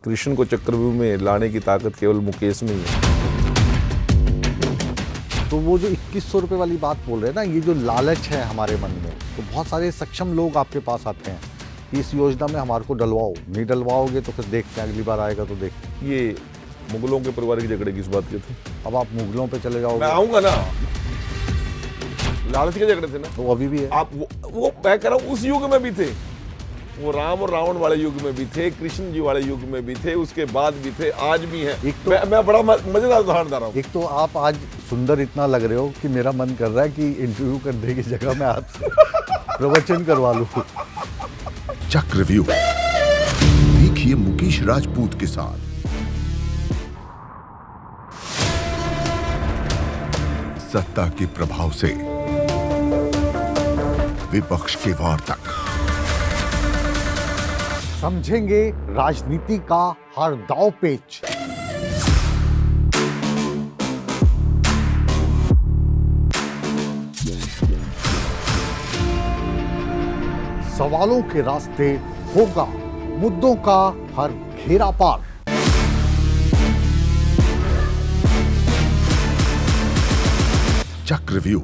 कृष्ण को चक्रव्यूह में लाने की ताकत केवल मुकेश में ही है। तो वो जो 2100 रुपये वाली बात बोल रहे हैं ना, ये जो लालच है हमारे मन में, तो बहुत सारे सक्षम लोग आपके पास आते हैं कि इस योजना में हमारे को डलवाओ, नहीं डलवाओगे तो फिर देखते हैं, अगली बार आएगा तो देखते हैं। ये मुगलों के परिवार की झगड़े किस बात के थे? अब आप मुगलों पे चले जाओगे। मैं आऊंगा ना, लालच के झगड़े थे ना, तो अभी भी है। आप वो मैं कह रहा हूँ उस युग में भी थे, वो राम और रावण वाले युग में भी थे, कृष्ण जी वाले युग में भी थे, उसके बाद भी थे, आज भी हैं। तो, मैं बड़ा मजेदार उदाहरण दे रहा हूँ। एक तो आप आज सुंदर इतना लग रहे हो कि मेरा मन कर रहा है कि इंटरव्यू करने की जगह मैं आपसे प्रवचन करवा लूं। चक्रव्यूह देखिए मुकेश राजपूत के साथ। सत्ता के प्रभाव से विपक्ष के वार तक समझेंगे राजनीति का हर दांव पेच। सवालों के रास्ते होगा मुद्दों का हर घेरा पार। चक्रव्यूह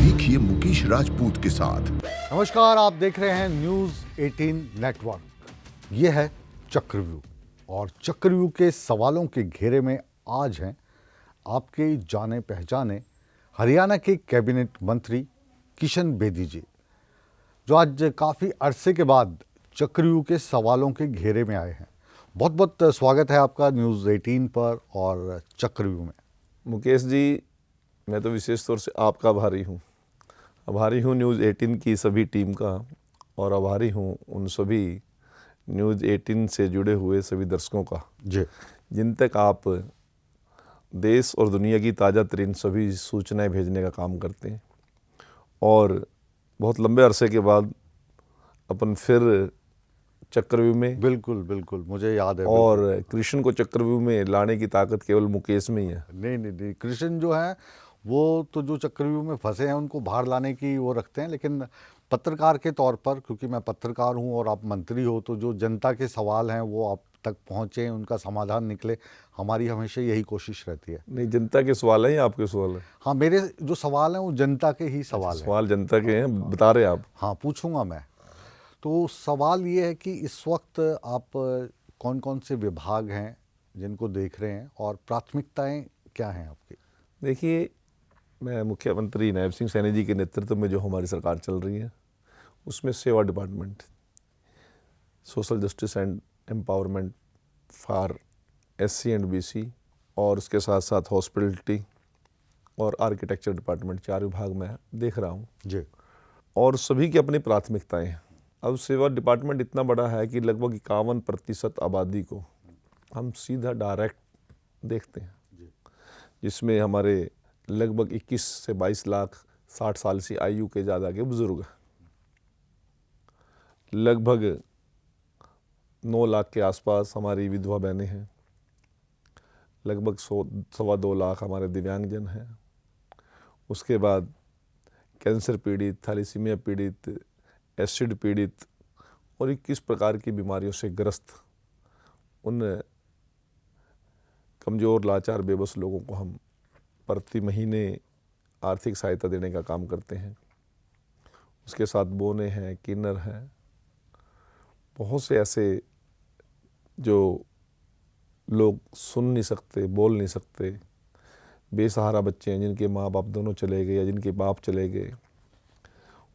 देखिए मुकेश राजपूत के साथ। नमस्कार, आप देख रहे हैं न्यूज़ 18 नेटवर्क। ये है चक्रव्यूह और चक्रव्यूह के सवालों के घेरे में आज हैं आपके जाने पहचाने हरियाणा के कैबिनेट मंत्री किशन बेदी जी, जो आज काफ़ी अरसे के बाद चक्रव्यूह के सवालों के घेरे में आए हैं। बहुत बहुत स्वागत है आपका न्यूज़ 18 पर और चक्रव्यूह में। मुकेश जी, मैं तो विशेष तौर से आपका आभारी हूँ न्यूज़ 18 की सभी टीम का, और आभारी हूँ उन सभी न्यूज़ 18 से जुड़े हुए सभी दर्शकों का जी, जिन तक आप देश और दुनिया की ताज़ा तरीन सभी सूचनाएं भेजने का काम करते हैं। और बहुत लंबे अरसे के बाद अपन फिर चक्रव्यूह में, बिल्कुल बिल्कुल मुझे याद है। और कृष्ण को चक्रव्यूह में लाने की ताकत केवल मुकेश में ही है। नहीं, कृष्ण जो है वो तो जो चक्रव्यूह में फंसे हैं उनको बाहर लाने की वो रखते हैं, लेकिन पत्रकार के तौर पर, क्योंकि मैं पत्रकार हूं और आप मंत्री हो, तो जो जनता के सवाल हैं वो आप तक पहुंचे, उनका समाधान निकले, हमारी हमेशा यही कोशिश रहती है। नहीं, जनता के सवाल हैं या आपके सवाल हैं? हाँ, मेरे जो सवाल हैं वो जनता के ही सवाल हैं। सवाल जनता के हैं, बता रहे आप? हाँ, पूछूंगा मैं। तो सवाल ये है कि इस वक्त आप कौन कौन से विभाग हैं जिनको देख रहे हैं और प्राथमिकताएं क्या हैं आपकी? देखिए, मैं मुख्यमंत्री नायब सिंह सैनी जी के नेतृत्व में जो हमारी सरकार चल रही है उसमें सेवा department, social justice and empowerment for SC and BC, और उसके साथ साथ हॉस्पिटलिटी और आर्किटेक्चर डिपार्टमेंट, 4 विभाग मैं देख रहा हूँ जी। और सभी की अपनी प्राथमिकताएं हैं। अब सेवा डिपार्टमेंट इतना बड़ा है कि लगभग 51% आबादी को हम सीधा डायरेक्ट देखते हैं, जिसमें हमारे लगभग 21 से 22 लाख 60 साल से आयु के ज़्यादा के बुजुर्ग हैं, लगभग 9 लाख के आसपास हमारी विधवा बहनें हैं, लगभग 1.25 लाख हमारे दिव्यांगजन हैं, उसके बाद कैंसर पीड़ित, थैलेसीमिया पीड़ित, एसिड पीड़ित और 21 प्रकार की बीमारियों से ग्रस्त उन कमज़ोर, लाचार, बेबस लोगों को हम प्रति महीने आर्थिक सहायता देने का काम करते हैं। उसके साथ बोने हैं, किन्नर हैं, बहुत से ऐसे जो लोग सुन नहीं सकते, बोल नहीं सकते, बेसहारा बच्चे हैं जिनके माँ बाप दोनों चले गए या जिनके बाप चले गए,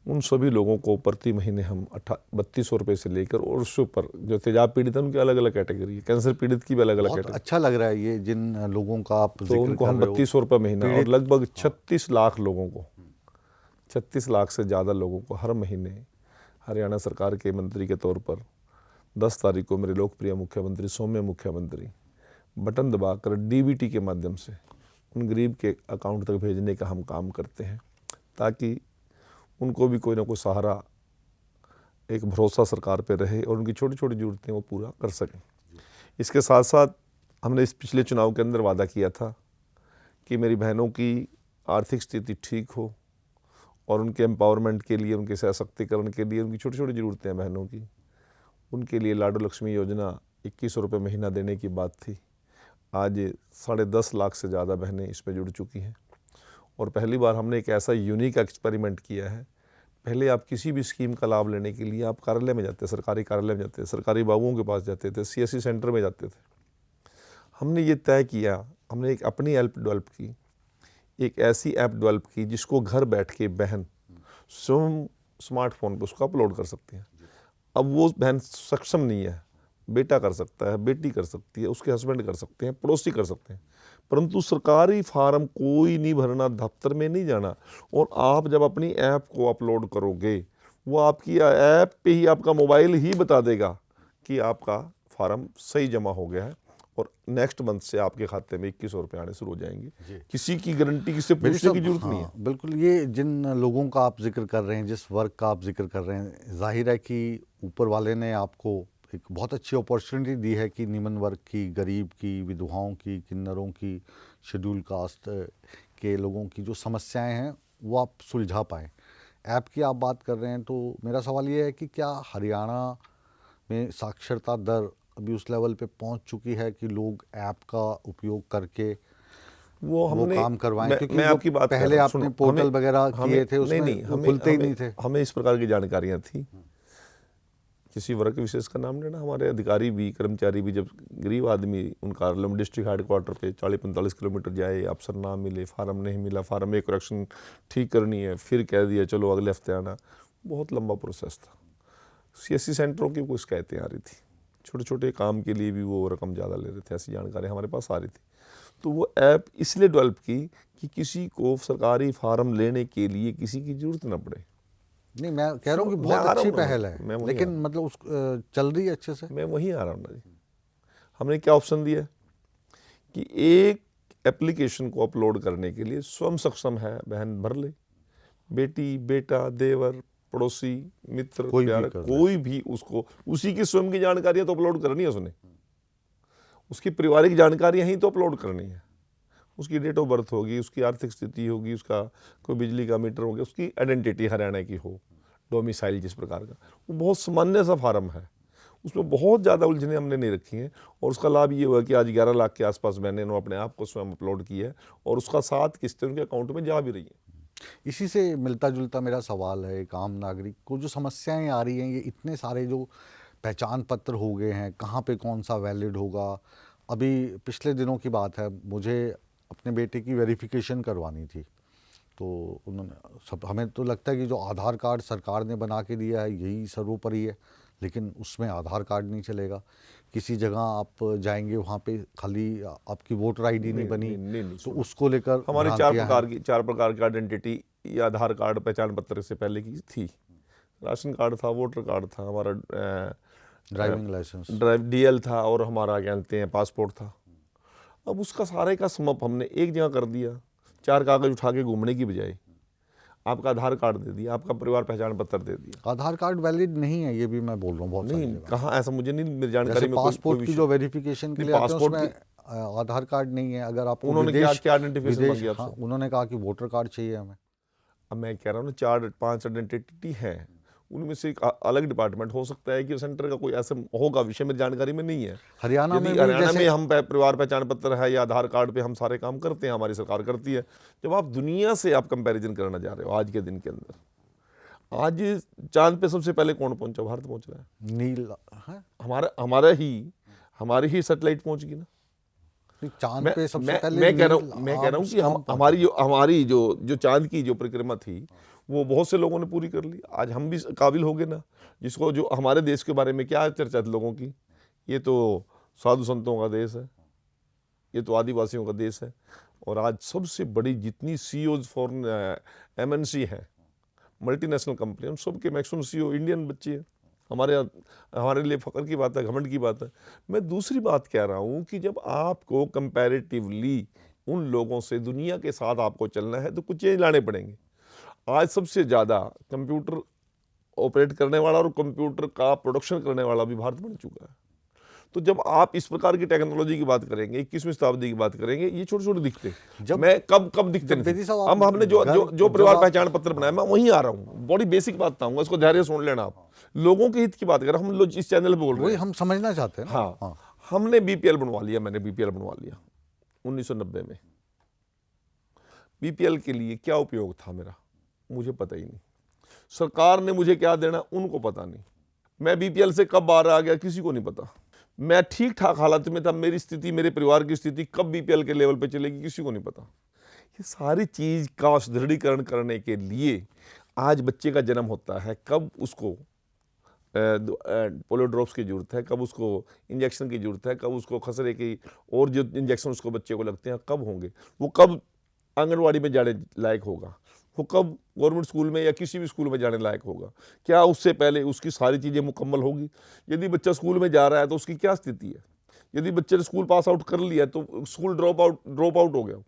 उन सभी लोगों को प्रति महीने हम 3200 रुपये से लेकर, और उससे ऊपर जो तेजाब पीड़ित है उनकी अलग अलग कैटेगरी है, कैंसर पीड़ित की भी अलग अलग कैटेगरी। अच्छा लग रहा है ये जिन लोगों का आप तो उनको हम 3200 रुपये महीना, और लगभग 36 लाख लोगों को, 36 लाख से ज़्यादा लोगों को हर महीने हरियाणा सरकार के मंत्री के तौर पर 10 तारीख को मेरे लोकप्रिय मुख्यमंत्री, सौम्य मुख्यमंत्री, बटन दबाकर DBT के माध्यम से उन गरीब के अकाउंट तक भेजने का हम काम करते हैं, ताकि उनको भी कोई ना कोई सहारा, एक भरोसा सरकार पे रहे और उनकी छोटी छोटी ज़रूरतें वो पूरा कर सकें। इसके साथ साथ हमने इस पिछले चुनाव के अंदर वादा किया था कि मेरी बहनों की आर्थिक स्थिति ठीक हो और उनके एम्पावरमेंट के लिए, उनके सशक्तिकरण के लिए, उनकी छोटी छोटी ज़रूरतें हैं बहनों की, उनके लिए लाडो लक्ष्मी योजना 2100 रुपये महीना देने की बात थी, आज 10.5 लाख से ज़्यादा बहनें इसमें जुड़ चुकी हैं। और पहली बार हमने एक ऐसा यूनिक एक्सपेरिमेंट किया है। पहले आप किसी भी स्कीम का लाभ लेने के लिए आप कार्यालय में जाते, सरकारी कार्यालय में जाते, सरकारी बाबुओं के पास जाते थे, CSC सेंटर में जाते थे। हमने ये तय किया, हमने एक अपनी ऐप डेवलप की, एक ऐसी ऐप डेवलप की जिसको घर बैठ के बहन स्वयं स्मार्टफोन पर उसको अपलोड कर सकती हैं। अब वो बहन सक्षम नहीं है, बेटा कर सकता है, बेटी कर सकती है, उसके हस्बैंड कर सकते हैं, पड़ोसी कर सकते हैं, परंतु सरकारी फार्म कोई नहीं भरना, दफ्तर में नहीं जाना। और आप जब अपनी ऐप को अपलोड करोगे, वो आपकी ऐप पे ही, आपका मोबाइल ही बता देगा कि आपका फार्म सही जमा हो गया है और नेक्स्ट मंथ से आपके खाते में 2100 रुपये आने शुरू हो जाएंगे। किसी की गारंटी, किसी से पूछने की जरूरत नहीं है। बिल्कुल, ये जिन लोगों का आप जिक्र कर रहे हैं, जिस वर्ग का आप जिक्र कर रहे हैं, जाहिर है कि ऊपर वाले ने आपको एक बहुत अच्छी अपॉर्चुनिटी दी है कि निम्न वर्ग की, गरीब की, विधवाओं की, किन्नरों की, शेड्यूल कास्ट के लोगों की जो समस्याएं हैं वो आप सुलझा पाएँ। ऐप की आप बात कर रहे हैं, तो मेरा सवाल ये है कि क्या हरियाणा में साक्षरता दर अभी उस लेवल पे पहुंच चुकी है कि लोग ऐप का उपयोग करके वो काम करवाएं? क्योंकि मैं आपकी बात पहले आपने पोर्टल वगैरह किए थे, उसमें वो खुलते ही नहीं थे। हमें इस प्रकार की जानकारियां थी। किसी वर्ग विशेष का नाम लेना, हमारे अधिकारी भी, कर्मचारी भी, जब गरीब आदमी उन कार्यालयों में डिस्ट्रिक्ट हेडक्वार्टर पे 40-45 किलोमीटर जाए, अफसर ना मिले, फार्म नहीं मिला, फार्म में करेक्शन ठीक करनी है, फिर कह दिया चलो अगले हफ्ते आना, बहुत लंबा प्रोसेस था। CSC सेंटरों की कोई शिकायतें आ रही थी, छोटे छोटे काम के लिए भी वो रकम ज़्यादा ले रहे थे, ऐसी जानकारी हमारे पास आ रही थी। तो वो ऐप इसलिए डेवलप की कि किसी को सरकारी फार्म लेने के लिए किसी की जरूरत ना पड़े। नहीं, मैं कह रहा हूँ कि बहुत अच्छी पहल है, लेकिन मतलब उस चल रही है अच्छे से। मैं वहीं आ रहा हूँ ना जी। हमने क्या ऑप्शन दिया कि एक एप्लीकेशन को अपलोड करने के लिए स्वयं सक्षम है बहन भर ले, बेटी, बेटा, देवर, पड़ोसी, मित्र, प्यार, कोई भी उसको उसी की स्वयं की जानकारियां तो अपलोड करनी है, उसने उसकी पारिवारिक जानकारियां ही तो अपलोड करनी है। उसकी डेट ऑफ बर्थ होगी, उसकी आर्थिक स्थिति होगी, उसका कोई बिजली का मीटर हो गया, उसकी आइडेंटिटी हरियाणा की हो, डोमिसाइल जिस प्रकार का, वो बहुत सामान्य सा फार्म है, उसमें बहुत ज़्यादा उलझने हमने नहीं रखी हैं। और उसका लाभ ये हुआ कि आज 11 लाख के आसपास मैंने अपने आप को स्वयं अपलोड किया है और उसका 7 किस्तें उनके अकाउंट में जा भी रही हैं। इसी से मिलता जुलता मेरा सवाल है, एक आम नागरिक को जो समस्याएं आ रही हैं, ये इतने सारे जो पहचान पत्र हो गए हैं, कहाँ पे कौन सा वैलिड होगा। अभी पिछले दिनों की बात है, मुझे अपने बेटे की वेरिफिकेशन करवानी थी, तो उन्होंने हमें तो लगता है कि जो आधार कार्ड सरकार ने बना के दिया है यही सर्वोपरि है, लेकिन उसमें आधार कार्ड नहीं चलेगा। किसी जगह आप जाएंगे, वहाँ पे खाली आपकी वोटर आईडी नहीं बनी, तो उसको लेकर हमारी 4 प्रकार की आइडेंटिटी या आधार कार्ड पहचान पत्र से पहले की थी। राशन कार्ड था, वोटर कार्ड था, हमारा ड्राइविंग लाइसेंस, DL था और हमारा क्या कहते हैं पासपोर्ट था। अब उसका सारे का समप हमने एक जगह कर दिया, 4 कागज उठा के घूमने की बजाय आपका आधार कार्ड दे दिया, आपका परिवार पहचान पत्र दे दिया। आधार कार्ड वैलिड नहीं है, ये भी मैं बोल रहा हूँ। बहुत नहीं, कहाँ ऐसा मुझे नहीं, मेरी जानकारी में पासपोर्ट की जो वेरिफिकेशन के लिए आते हैं उसमें आधार कार्ड नहीं है। अगर आप उन्होंने क्या आइडेंटिफिकेशन मांगी आपसे? उन्होंने कहा कि वोटर कार्ड चाहिए हमें। अब मैं कह रहा हूँ ना 4-5 आइडेंटिटी है, उनमें से एक अलग डिपार्टमेंट हो सकता है कि सेंटर का कोई ऐसा होगा, विषय मेरी जानकारी में नहीं है। हरियाणा में हम परिवार पहचान पत्र है या आधार कार्ड पे हम सारे काम करते हैं, हमारी सरकार करती है। जब आप दुनिया से आप कंपैरिजन करना जा रहे हो, आज के दिन के अंदर, आज चांद पे सबसे पहले कौन पहुंचा? भारत पहुंच रहा है। नील हमारी ही सैटेलाइट पहुंच गई ना चांद पे सबसे पहले। मैं कह रहा हूँ कि हमारी जो चांद की जो परिक्रमा थी वो बहुत से लोगों ने पूरी कर ली। आज हम भी काबिल हो गए ना, जिसको जो हमारे देश के बारे में क्या चर्चा थी लोगों की, ये तो साधु संतों का देश है, ये तो आदिवासियों का देश है। और आज सबसे बड़ी जितनी CEOs फॉरेन MNC है, मल्टीनेशनल कंपनी, उन सब के मैक्सिमम CEO इंडियन बच्चे हैं। हमारे लिए फख्र की बात है, घमंड की बात है। मैं दूसरी बात कह रहा हूँ कि जब आपको कंपैरेटिवली उन लोगों से दुनिया के साथ आपको चलना है तो कुछ चेंज लाने पड़ेंगे। आज सबसे ज़्यादा कंप्यूटर ऑपरेट करने वाला और कंप्यूटर का प्रोडक्शन करने वाला भी भारत बन चुका है। तो जब आप इस प्रकार की टेक्नोलॉजी की बात करेंगे, 21वीं शताब्दी की बात करेंगे, ये छोटे छोटे दिखते जब- मैं कब दिखते जब नहीं बेदी थे। साहब हम आप हमने जो घर- जो जो जब परिवार आप- पहचान पत्र बनाया, मैं वहीं आ रहा हूँ, बड़ी बेसिक बात बताऊंगा, इसको धैर्य सुन लेना आप। लोगों के हित की बात कर रहे हैं, हम लोग इस चैनल पे बोल रहे वही हैं। हम समझना चाहते हैं ना। हाँ, हमने बीपीएल बनवा लिया, मैंने बीपीएल बनवा लिया 1990 में। बीपीएल के लिए क्या उपयोग था मेरा, मुझे पता ही नहीं। सरकार ने मुझे क्या देना, उनको पता नहीं। मैं बीपीएल से कब बाहर आ गया, किसी को नहीं पता। मैं ठीक ठाक हालत में था, मेरी स्थिति, मेरे परिवार की स्थिति कब बीपीएल के लेवल पे चलेगी, किसी को नहीं पता। ये सारी चीज का सुदृढ़ीकरण करने के लिए आज बच्चे का जन्म होता है, कब उसको पोलियो ड्रॉप्स की जरूरत है, कब उसको इंजेक्शन की जरूरत है, कब उसको खसरे की और जो इंजेक्शन उसको बच्चे को लगते हैं कब होंगे, वो कब आंगनवाड़ी में जाने लायक होगा, वो कब गवर्नमेंट स्कूल में या किसी भी स्कूल में जाने लायक होगा, क्या उससे पहले उसकी सारी चीज़ें मुकम्मल होगी। यदि बच्चा स्कूल में जा रहा है तो उसकी क्या स्थिति है। यदि बच्चे ने स्कूल पास आउट कर लिया तो स्कूल ड्रॉप आउट हो गया,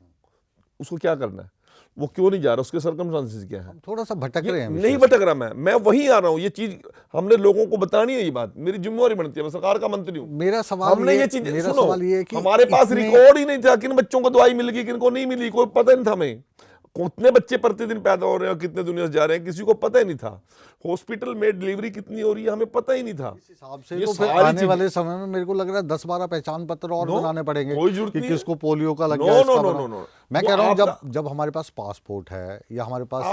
उसको क्या करना है, वो क्यों नहीं जा रहा, उसके सर्कमस्टांसेस क्या है। थोड़ा सा भटक रहे हैं नहीं भटक रहा, मैं वहीं आ रहा हूँ। ये चीज हमने लोगों को बतानी है, ये बात मेरी जिम्मेवारी बनती है, मैं सरकार का मंत्री हूँ। मेरा सवाल हमने ये चीज सुनो, हमारे पास रिकॉर्ड ही नहीं था, किन बच्चों को दवाई मिल गई, किन को नहीं मिली, कोई पता नहीं था। हमें कितने बच्चे प्रतिदिन पैदा हो रहे हैं और कितने दुनिया से जा रहे हैं, किसी को पता ही नहीं था। हॉस्पिटल में डिलीवरी कितनी हो रही है, हमें पता ही नहीं था। इस हिसाब से तो फिर आने वाले समय में मेरे को लग रहा है 10-12 पहचान पत्र और बनाने पड़ेंगे, कोई जरूरत नहीं है। किसको पोलियो का लग गया, इसका बना। नो। मैं कह रहा हूँ जब हमारे पास पासपोर्ट है या हमारे पास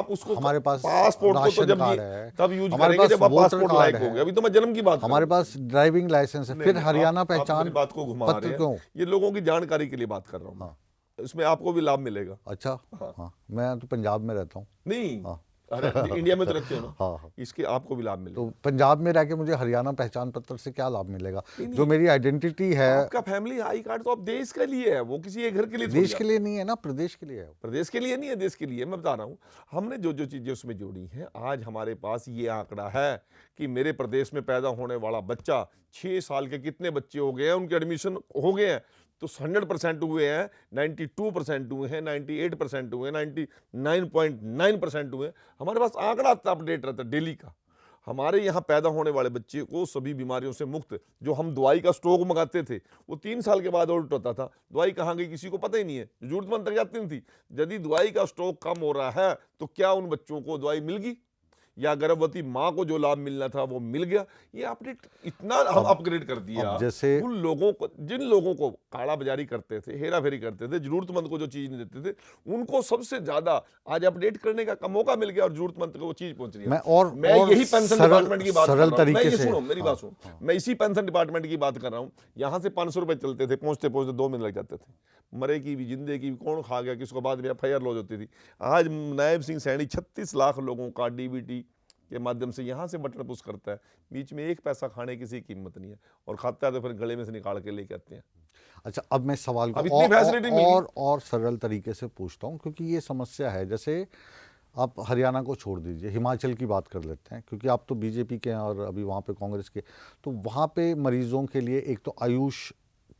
पासपोर्ट को तो जब कार्ड है, तब यूज हमारे करेंगे जब आप पास वोटर पासपोर्ट कार्ड लायक हो है, गए। अभी तो मैं जन्म की बात कर हमारे रहा हूं। पास ड्राइविंग लाइसेंस है, फिर नहीं, हरियाणा आप पहचान मेरी बात को घुमा पत्र रहे हैं। क्यों? ये लोगों की जानकारी के लिए बात कर रहा हूँ। इसमें आपको भी लाभ मिलेगा। अच्छा, हाँ, मैं तो पंजाब में रहता हूँ। नहीं, अरे इंडिया में तो रहते हो ना। हाँ। इसके आपको भी लाभ मिलेगा। तो पंजाब में रह के मुझे हरियाणा पहचान पत्र से क्या लाभ मिलेगा? जो मेरी आइडेंटिटी है, आपका फैमिली आई कार्ड तो आप देश के लिए है, वो किसी एक घर के लिए देश के लिए नहीं है ना, प्रदेश के लिए है। प्रदेश के लिए नहीं है, देश के लिए। मैं बता रहा हूँ, हमने जो जो चीजें उसमें जोड़ी हैं, आज हमारे पास ये आंकड़ा है कि मेरे प्रदेश में पैदा होने वाला बच्चा 6 साल के कितने बच्चे हो गए हैं, उनके एडमिशन हो गए हैं तो 100% हुए हैं, 92% हुए हैं, 98% हुए हैं, 99.9% हुए हैं। हमारे पास आंकड़ा अपडेट रहता है डेली का। हमारे यहाँ पैदा होने वाले बच्चे को सभी बीमारियों से मुक्त, जो हम दवाई का स्टॉक मंगाते थे वो 3 साल के बाद उल्ट होता था, दवाई कहाँ गई किसी को पता ही नहीं है, जरूरतमंद तक जाती नहीं थी। यदि दवाई का स्टॉक कम हो रहा है तो क्या उन बच्चों को दवाई मिल गई, या गर्भवती माँ को जो लाभ मिलना था वो मिल गया? ये अपडेट इतना हम अपग्रेड कर दिया। जैसे उन लोगों को, जिन लोगों को काला बाजारी करते थे, हेरा फेरी करते थे, जरूरतमंद को जो चीज नहीं देते थे, उनको सबसे ज्यादा आज अपडेट करने का मौका मिल गया और जरूरतमंद को वो चीज पहुंच रही है। मैं यही पेंशन डिपार्टमेंट की बात कर रहा हूं। मैं ये सुनो, मेरी बात सुनो, मैं इसी पेंशन डिपार्टमेंट की बात कर रहा हूं। यहां से 500 रुपए चलते थे, पहुंचते पहुंचते 2 महीने लग जाते थे। मरे की भी, जिंदे की भी, कौन खा गया किसको, बाद में FIR लॉज होती थी। आज नायब सिंह सैनी 36 लाख लोगों का DBT के माध्यम से यहाँ से बटन पुश करता है, बीच में 1 पैसा खाने की किसी कीमत नहीं है, और खाता है तो फिर गले में से निकाल के लेके आते हैं। अच्छा, अब मैं सवाल को और सरल तरीके से पूछता हूँ, क्योंकि ये समस्या है। जैसे आप हरियाणा को छोड़ दीजिए, हिमाचल की बात कर लेते हैं, क्योंकि आप तो बीजेपी के हैं और अभी वहाँ पे कांग्रेस के। तो वहाँ पे मरीजों के लिए एक तो आयुष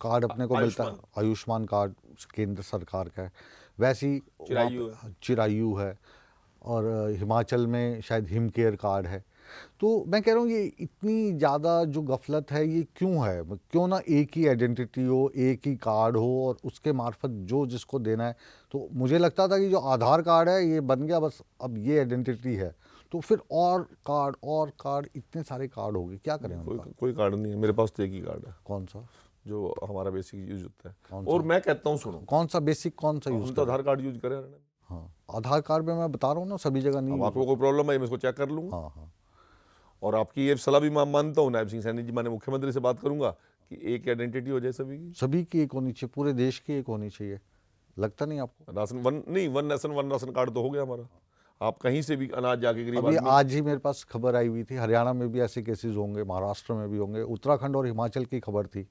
कार्ड अपने को मिलता है, आयुष्मान कार्ड केंद्र सरकार का है, वैसी चिरायु है, और हिमाचल में शायद हिम केयर कार्ड है। तो मैं कह रहा हूँ ये इतनी ज़्यादा जो गफलत है ये क्यों है? क्यों ना एक ही आइडेंटिटी हो, एक ही कार्ड हो और उसके मार्फत जो जिसको देना है। तो मुझे लगता था कि जो आधार कार्ड है ये बन गया बस, अब ये आइडेंटिटी है, तो फिर और कार्ड इतने सारे कार्ड हो गए, क्या करें? कोई कार्ड नहीं है, मेरे पास तो एक ही कार्ड है। कौन सा? जो हमारा बेसिक यूज होता है। और मैं कहता हूँ सुनो, कौन सा बेसिक, कौन सा यूज? तो आधार कार्ड यूज करें। हाँ, आधार कार्ड में मैं बता रहा हूँ ना, सभी जगह नहीं। आपको कोई प्रॉब्लम है मैं इसको चेक कर लूँगा। हाँ। और आपकी ये सलाह भी मैं मानता हूँ, नायब सिंह सैनी जी, माने मुख्यमंत्री से बात करूंगा कि एक आइडेंटिटी हो जाए सभी की एक होनी चाहिए, पूरे देश की एक होनी चाहिए। लगता नहीं आपको? राशन वन राशन कार्ड तो हो गया हमारा। आप कहीं से भी अनाज जाके गरीब आदमी। आज ही मेरे पास खबर आई हुई थी, हरियाणा में भी ऐसे केसेस होंगे, महाराष्ट्र में भी होंगे, उत्तराखंड और हिमाचल की खबर थी।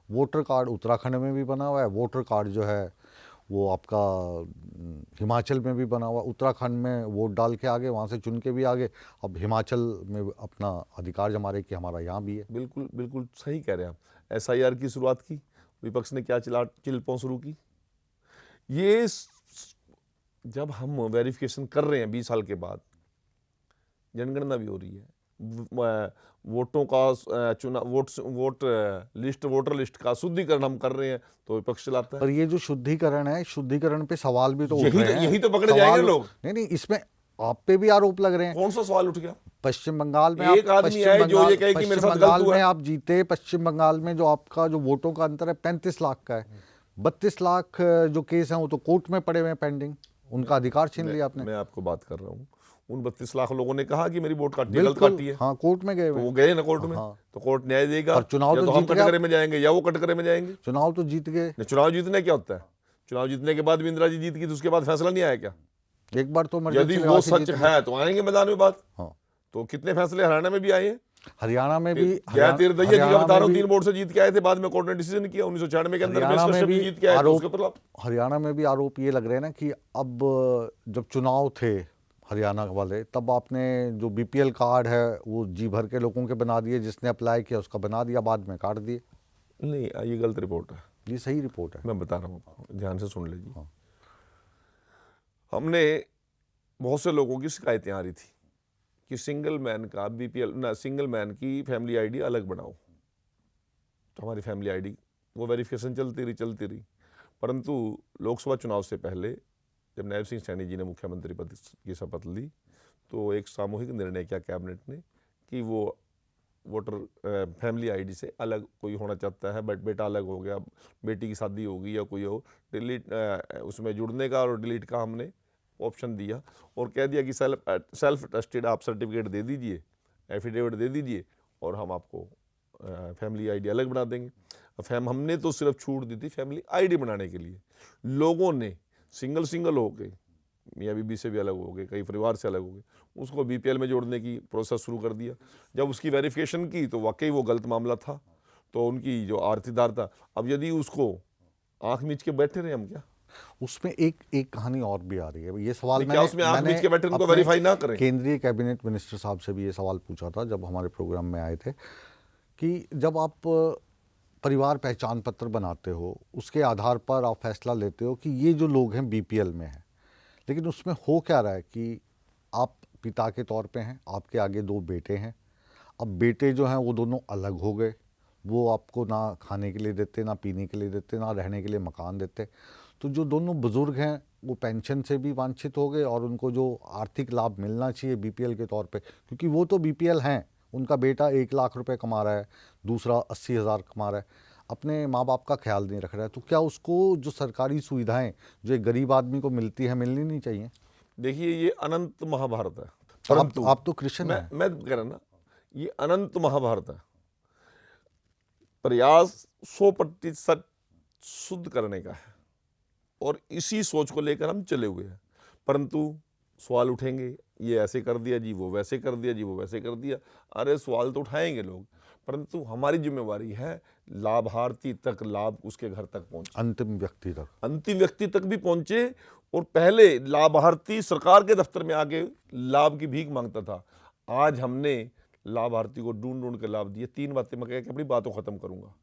वोटर कार्ड उत्तराखंड में भी बना हुआ है, वोटर कार्ड जो है वो आपका हिमाचल में भी बना हुआ। उत्तराखंड में वोट डाल के आगे, वहाँ से चुन के भी आगे, अब हिमाचल में अपना अधिकार जमा रहे कि हमारा यहाँ भी है। बिल्कुल बिल्कुल सही कह रहे हैं आप। SIR की शुरुआत की, विपक्ष ने क्या चिल्पों शुरू की। ये जब हम वेरिफिकेशन कर रहे हैं 20 साल के बाद, जनगणना भी हो रही है, वोटों का चुनाव वोटर लिस्ट का शुद्धिकरण हम कर रहे हैं तो विपक्ष चलाता है। पर ये जो शुद्धिकरण है, शुद्धिकरण पे सवाल भी तो उठ यही रहे हैं। यही तो पकड़े जाएंगे लोग। नहीं, इसमें आप पे भी आरोप लग रहे हैं। कौन सा सवाल उठ गया? पश्चिम बंगाल में एक आदमी है जो ये कहे कि मेरे साथ गलत हुआ में है। आप जीते। पश्चिम बंगाल में जो आपका जो वोटों का अंतर है 35 लाख का है। 32 लाख जो केस हैं वो तो कोर्ट में पड़े हुए हैं पेंडिंग, उनका अधिकार छीन लिया आपने। मैं आपको बात कर रहा हूँ, उन 32 लाख लोगों ने कहा कि मेरी वोट काटी, गलत बिल्कुल, काटी है। हाँ, कोर्ट में गए तो हुए वो हैं। गए ना कोर्ट में, हाँ। तो कोर्ट न्याय देगा। और चुनाव या तो हम जीत गया। कटघरे में जाएंगे या वो कटघरे में जाएंगे। चुनाव तो जीत गए। नहीं, चुनाव जीतने क्या होता है? चुनाव जीतने के बाद भी इंदिरा जी जीत गई तो उसके बाद फैसला नहीं आया क्या? एक बार तो यदि वो सच है तो आएंगे मैदान में बात। हाँ। तो कितने फैसले हरियाणा में भी आए हैं। हरियाणा में भी क्या तीरदैया जी का बता रहा हूँ, 3 हरियाणा वोट से जीत के आए थे, बाद में कोर्ट ने डिसीजन किया 1996 के अंदर हरियाणा में भी जीत के आए थे, उसके ऊपर हरियाणा में भी आरोप ये लग रहे हैं ना कि अब जब चुनाव थे हरियाणा वाले, तब आपने जो बीपीएल कार्ड है वो जी भर के लोगों के बना दिए, जिसने अप्लाई किया उसका बना दिया, बाद में काट दिए। नहीं, ये गलत रिपोर्ट है। ये सही रिपोर्ट है, मैं बता रहा हूँ, ध्यान से सुन लीजिए। हाँ। हमने बहुत से लोगों की शिकायतें आ रही थी कि सिंगल मैन का बीपीएल ना, सिंगल मैन की फैमिली आईडी अलग बनाओ। तो हमारी फैमिली आईडी वो वेरिफिकेशन चलती रही, परंतु लोकसभा चुनाव से पहले जब नायब सिंह सैनी जी ने मुख्यमंत्री पद की शपथ ली तो एक सामूहिक निर्णय किया कैबिनेट ने कि वो वोटर फैमिली आईडी से अलग कोई होना चाहता है, बट बेटा अलग हो गया, बेटी की शादी होगी या कोई हो, डिलीट उसमें जुड़ने का और डिलीट का हमने ऑप्शन दिया और कह दिया कि सेल्फ अटेस्टेड आप सर्टिफिकेट दे दीजिए, एफिडेविट दे दीजिए और हम आपको फैमिली आईडी अलग बना देंगे। हमने तो सिर्फ छूट दी थी फैमिली आईडी बनाने के लिए। लोगों ने सिंगल हो गए, मियाँ बीबी से भी अलग हो गए, कई परिवार से अलग हो गए, उसको बीपीएल में जोड़ने की प्रोसेस शुरू कर दिया। जब उसकी वेरिफिकेशन की तो वाकई वो गलत मामला था, तो उनकी जो आर्थिकदार था, अब यदि उसको आंख मीच के बैठे रहे हम क्या? उसमें एक क्या और भी आ रही है। ये सवाल क्या उसमें आंख मीच के बैठे उनको वेरीफाई ना करें? केंद्रीय कैबिनेट मिनिस्टर साहब से भी ये सवाल पूछा था जब हमारे प्रोग्राम में आए थे कि जब आप परिवार पहचान पत्र बनाते हो, उसके आधार पर आप फैसला लेते हो कि ये जो लोग हैं बीपीएल में हैं, लेकिन उसमें हो क्या रहा है कि आप पिता के तौर पे हैं, आपके आगे 2 बेटे हैं, अब बेटे जो हैं वो दोनों अलग हो गए, वो आपको ना खाने के लिए देते, ना पीने के लिए देते, ना रहने के लिए मकान देते। तो जो दोनों बुजुर्ग हैं वो पेंशन से भी वांछित हो गए और उनको जो आर्थिक लाभ मिलना चाहिए बीपीएल के तौर पे, क्योंकि वो तो बीपीएल हैं, उनका बेटा 1 लाख रुपए कमा रहा है, दूसरा 80,000 कमा रहा है, अपने माँ बाप का ख्याल नहीं रख रहा है, तो क्या उसको जो सरकारी सुविधाएं जो एक गरीब आदमी को मिलती है मिलनी नहीं चाहिए? देखिए, ये अनंत महाभारत है। परंतु आप तो क्रिश्चियन हैं। मैं कह रहा ना, ये अनंत महाभारत है। प्रयास 100% शुद्ध करने का है और इसी सोच को लेकर हम चले हुए हैं, परंतु सवाल उठेंगे, ये ऐसे कर दिया जी, वो वैसे कर दिया जी, वो वैसे कर दिया। अरे सवाल तो उठाएंगे लोग, परंतु हमारी जिम्मेवारी है लाभार्थी तक लाभ उसके घर तक पहुंचे, अंतिम व्यक्ति तक भी पहुंचे। और पहले लाभार्थी सरकार के दफ्तर में आके लाभ की भीख मांगता था, आज हमने लाभार्थी को ढूंढ के लाभ दिए। 3 बातें मैं कह के अपनी बातों खत्म करूंगा।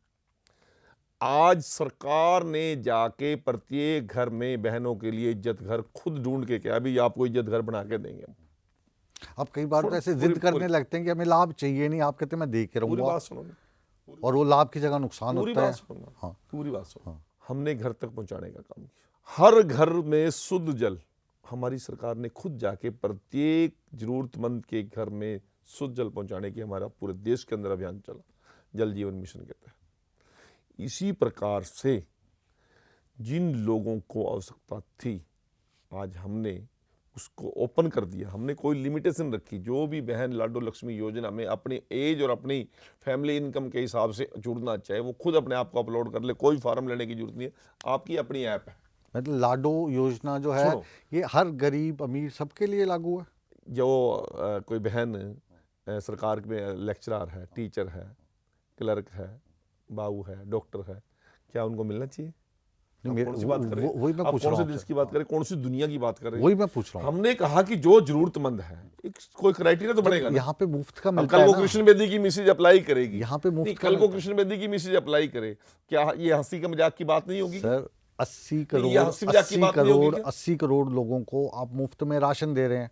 आज सरकार ने जाके प्रत्येक घर में बहनों के लिए इज्जत घर खुद ढूंढ के क्या, अभी आपको इज्जत घर बना के देंगे। अब कई बार तो ऐसे जिद करने लगते हैं कि हमें लाभ चाहिए नहीं, आप कहते हैं मैं दे के रहूंगा, पूरी बात सुनो, और वो लाभ की जगह नुकसान पूरी होता है। बात सुनो, हाँ, पूरी बात सुनो। हाँ। हमने घर तक पहुंचाने का काम किया। हर घर में शुद्ध जल हमारी सरकार ने खुद जाके प्रत्येक जरूरतमंद के घर में शुद्ध जल पहुंचाने की हमारा पूरे देश के अंदर अभियान चला, जल जीवन मिशन के तहत। इसी प्रकार से जिन लोगों को आवश्यकता थी, आज हमने उसको ओपन कर दिया। हमने कोई लिमिटेशन रखी, जो भी बहन लाडो लक्ष्मी योजना में अपनी एज और अपनी फैमिली इनकम के हिसाब से जुड़ना चाहे वो खुद अपने आप को अपलोड कर ले, कोई फॉर्म लेने की जरूरत नहीं है, आपकी अपनी ऐप है। मतलब लाडो योजना जो है ये हर गरीब अमीर सबके लिए लागू है। जो कोई बहन सरकार में लेक्चरर है, टीचर है, क्लर्क है, बाबू है, डॉक्टर है, क्या उनको मिलना चाहिए? कौन सी बात कर रहे हैं? वही मैं पूछ रहा हूं। कौन से देश की बात करें, कौन सी दुनिया की बात कर रहे हैं? वही मैं पूछ रहा हूं। हमने कहा कि जो जरूरतमंद है, एक कोई क्राइटेरिया तो बनेगा ना। यहाँ पे मुफ्त का मिलता है कल ना। को कृष्ण बेदी की मैसेज अप्लाई करेगी, यहाँ पे मुफ्त कल को कृष्ण बेदी की मैसेज अप्लाई करे, क्या ये हंसी का मजाक की बात नहीं होगी? सर 80 ये हंसी मजाक की बात नहीं होगी क्या? 80 करोड़ लोगों को आप मुफ्त में राशन दे रहे हैं,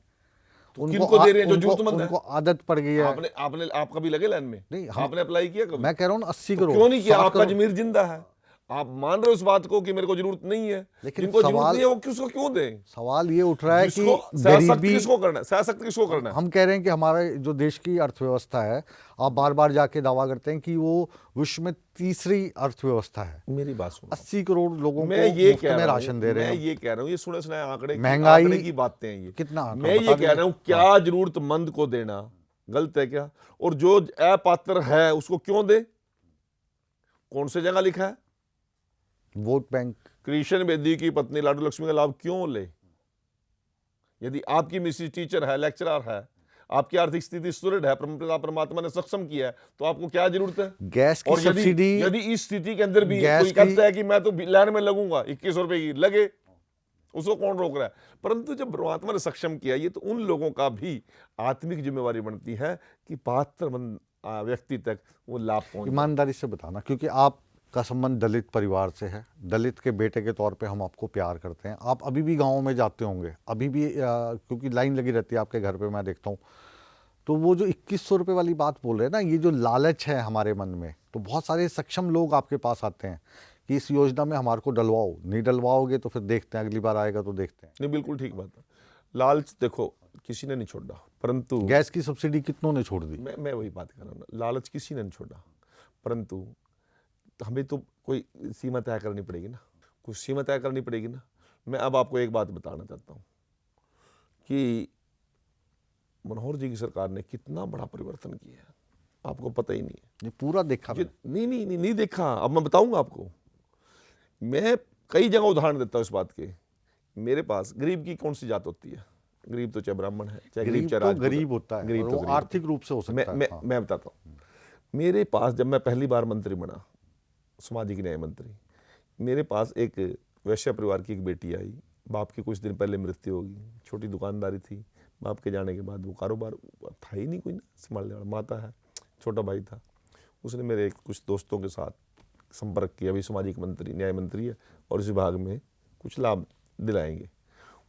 किनको दे रहे हैं? जो जरूरतमंद है। उनको आदत पड़ गई है। आपने आप कभी लगे लाइन में? नहीं, आपने अप्लाई किया कभी? मैं कह रहा हूँ 80 तो करोड़ क्यों नहीं किया? 60 आपका करोड़। जमीर जिंदा है, आप मान रहे हो उस बात को कि मेरे को जरूरत नहीं है, लेकिन जिनको जरूरत सवाल- नहीं है वो किसको क्यों दें? सवाल ये उठ रहा है कि सशक्त गरीबी, किसको करना है? सशक्त किसको करना है? हम कह रहे हैं कि हमारे जो देश की अर्थव्यवस्था है, आप बार बार जाके दावा करते हैं कि वो विश्व में तीसरी अर्थव्यवस्था है। मेरी बात सुनो, 80 करोड़ लोगों मैं को ये मुफ्त कह में रहा हूं, राशन दे रहे मैं हैं। ये कह रहा हूं, ये सुने सुनाए आंकड़े महंगाई आंकड़े की बातें हैं ये। कितना आंकड़ा मैं ये बता कह रहा दीजिए। हूं, क्या जरूरतमंद को देना गलत है क्या? और जो अपात्र है उसको क्यों दे? कौन से जगह लिखा है? Vote bank. कृष्ण बेदी की पत्नी लाडू लक्ष्मी का लाभ क्यों ले? यदि आपकी मिसेज टीचर है, लेक्चरर है, आपकी आर्थिक स्थिति सुदृढ़ है, परमात्मा ने सक्षम किया है, तो आपको क्या जरूरत है? गैस की और सब्सिडी, यदि इस स्थिति के अंदर भी गैस कोई कहता है कि मैं तो लाइन में लगूंगा 21 रुपए की, लगे, उसको कौन रोक रहा है? परंतु जब परमात्मा ने सक्षम किया ये, तो उन लोगों का भी आत्मिक जिम्मेवारी बनती है कि पात्र व्यक्ति तक वो लाभ पहुंचे। ईमानदारी से बताना, क्योंकि आपका संबंध दलित परिवार से है, दलित के बेटे के तौर पे हम आपको प्यार करते हैं। आप अभी भी गाँव में जाते होंगे, अभी भी क्योंकि लाइन लगी रहती है आपके घर पे, मैं देखता हूँ। तो वो जो 2100 रुपये वाली बात बोल रहे हैं ना, ये जो लालच है हमारे मन में, तो बहुत सारे सक्षम लोग आपके पास आते हैं कि इस योजना में हमारे को डलवाओ, नहीं डलवाओगे तो फिर देखते हैं, अगली बार आएगा तो देखते हैं। नहीं, बिल्कुल ठीक बात है। लालच देखो किसी ने नहीं छोड़ा, परंतु गैस की सब्सिडी कितनों ने छोड़ दी? मैं वही बात कर रहा हूँ, लालच किसी ने नहीं छोड़ा, परंतु हमें तो कोई सीमा तय करनी पड़ेगी ना, कुछ सीमा तय करनी पड़ेगी ना। मैं अब आपको एक बात बताना चाहता हूँ कि मनोहर जी की सरकार ने कितना बड़ा परिवर्तन किया है, आपको पता ही नहीं है। ये पूरा देखा ये नहीं देखा, अब मैं बताऊंगा आपको। मैं कई जगह उदाहरण देता हूँ इस बात के। मेरे पास गरीब की कौन सी जात होती है? गरीब तो चाहे ब्राह्मण है, चाहे गरीब चाहे तो राजपूत गरीब होता है, गरीब और तो वो गरीब आर्थिक रूप से हो सकता है। हाँ। मैं बताता हूँ। मेरे पास जब मैं पहली बार मंत्री बना, सामाजिक न्याय मंत्री, मेरे पास एक वैश्य परिवार की एक बेटी आई। बाप की कुछ दिन पहले मृत्यु होगी, छोटी दुकानदारी थी, बाप के जाने के बाद वो कारोबार था ही नहीं कोई ना संभालने वाला। माता है, छोटा भाई था। उसने मेरे कुछ दोस्तों के साथ संपर्क किया, अभी सामाजिक मंत्री न्याय मंत्री है और इस विभाग में कुछ लाभ दिलाएंगे।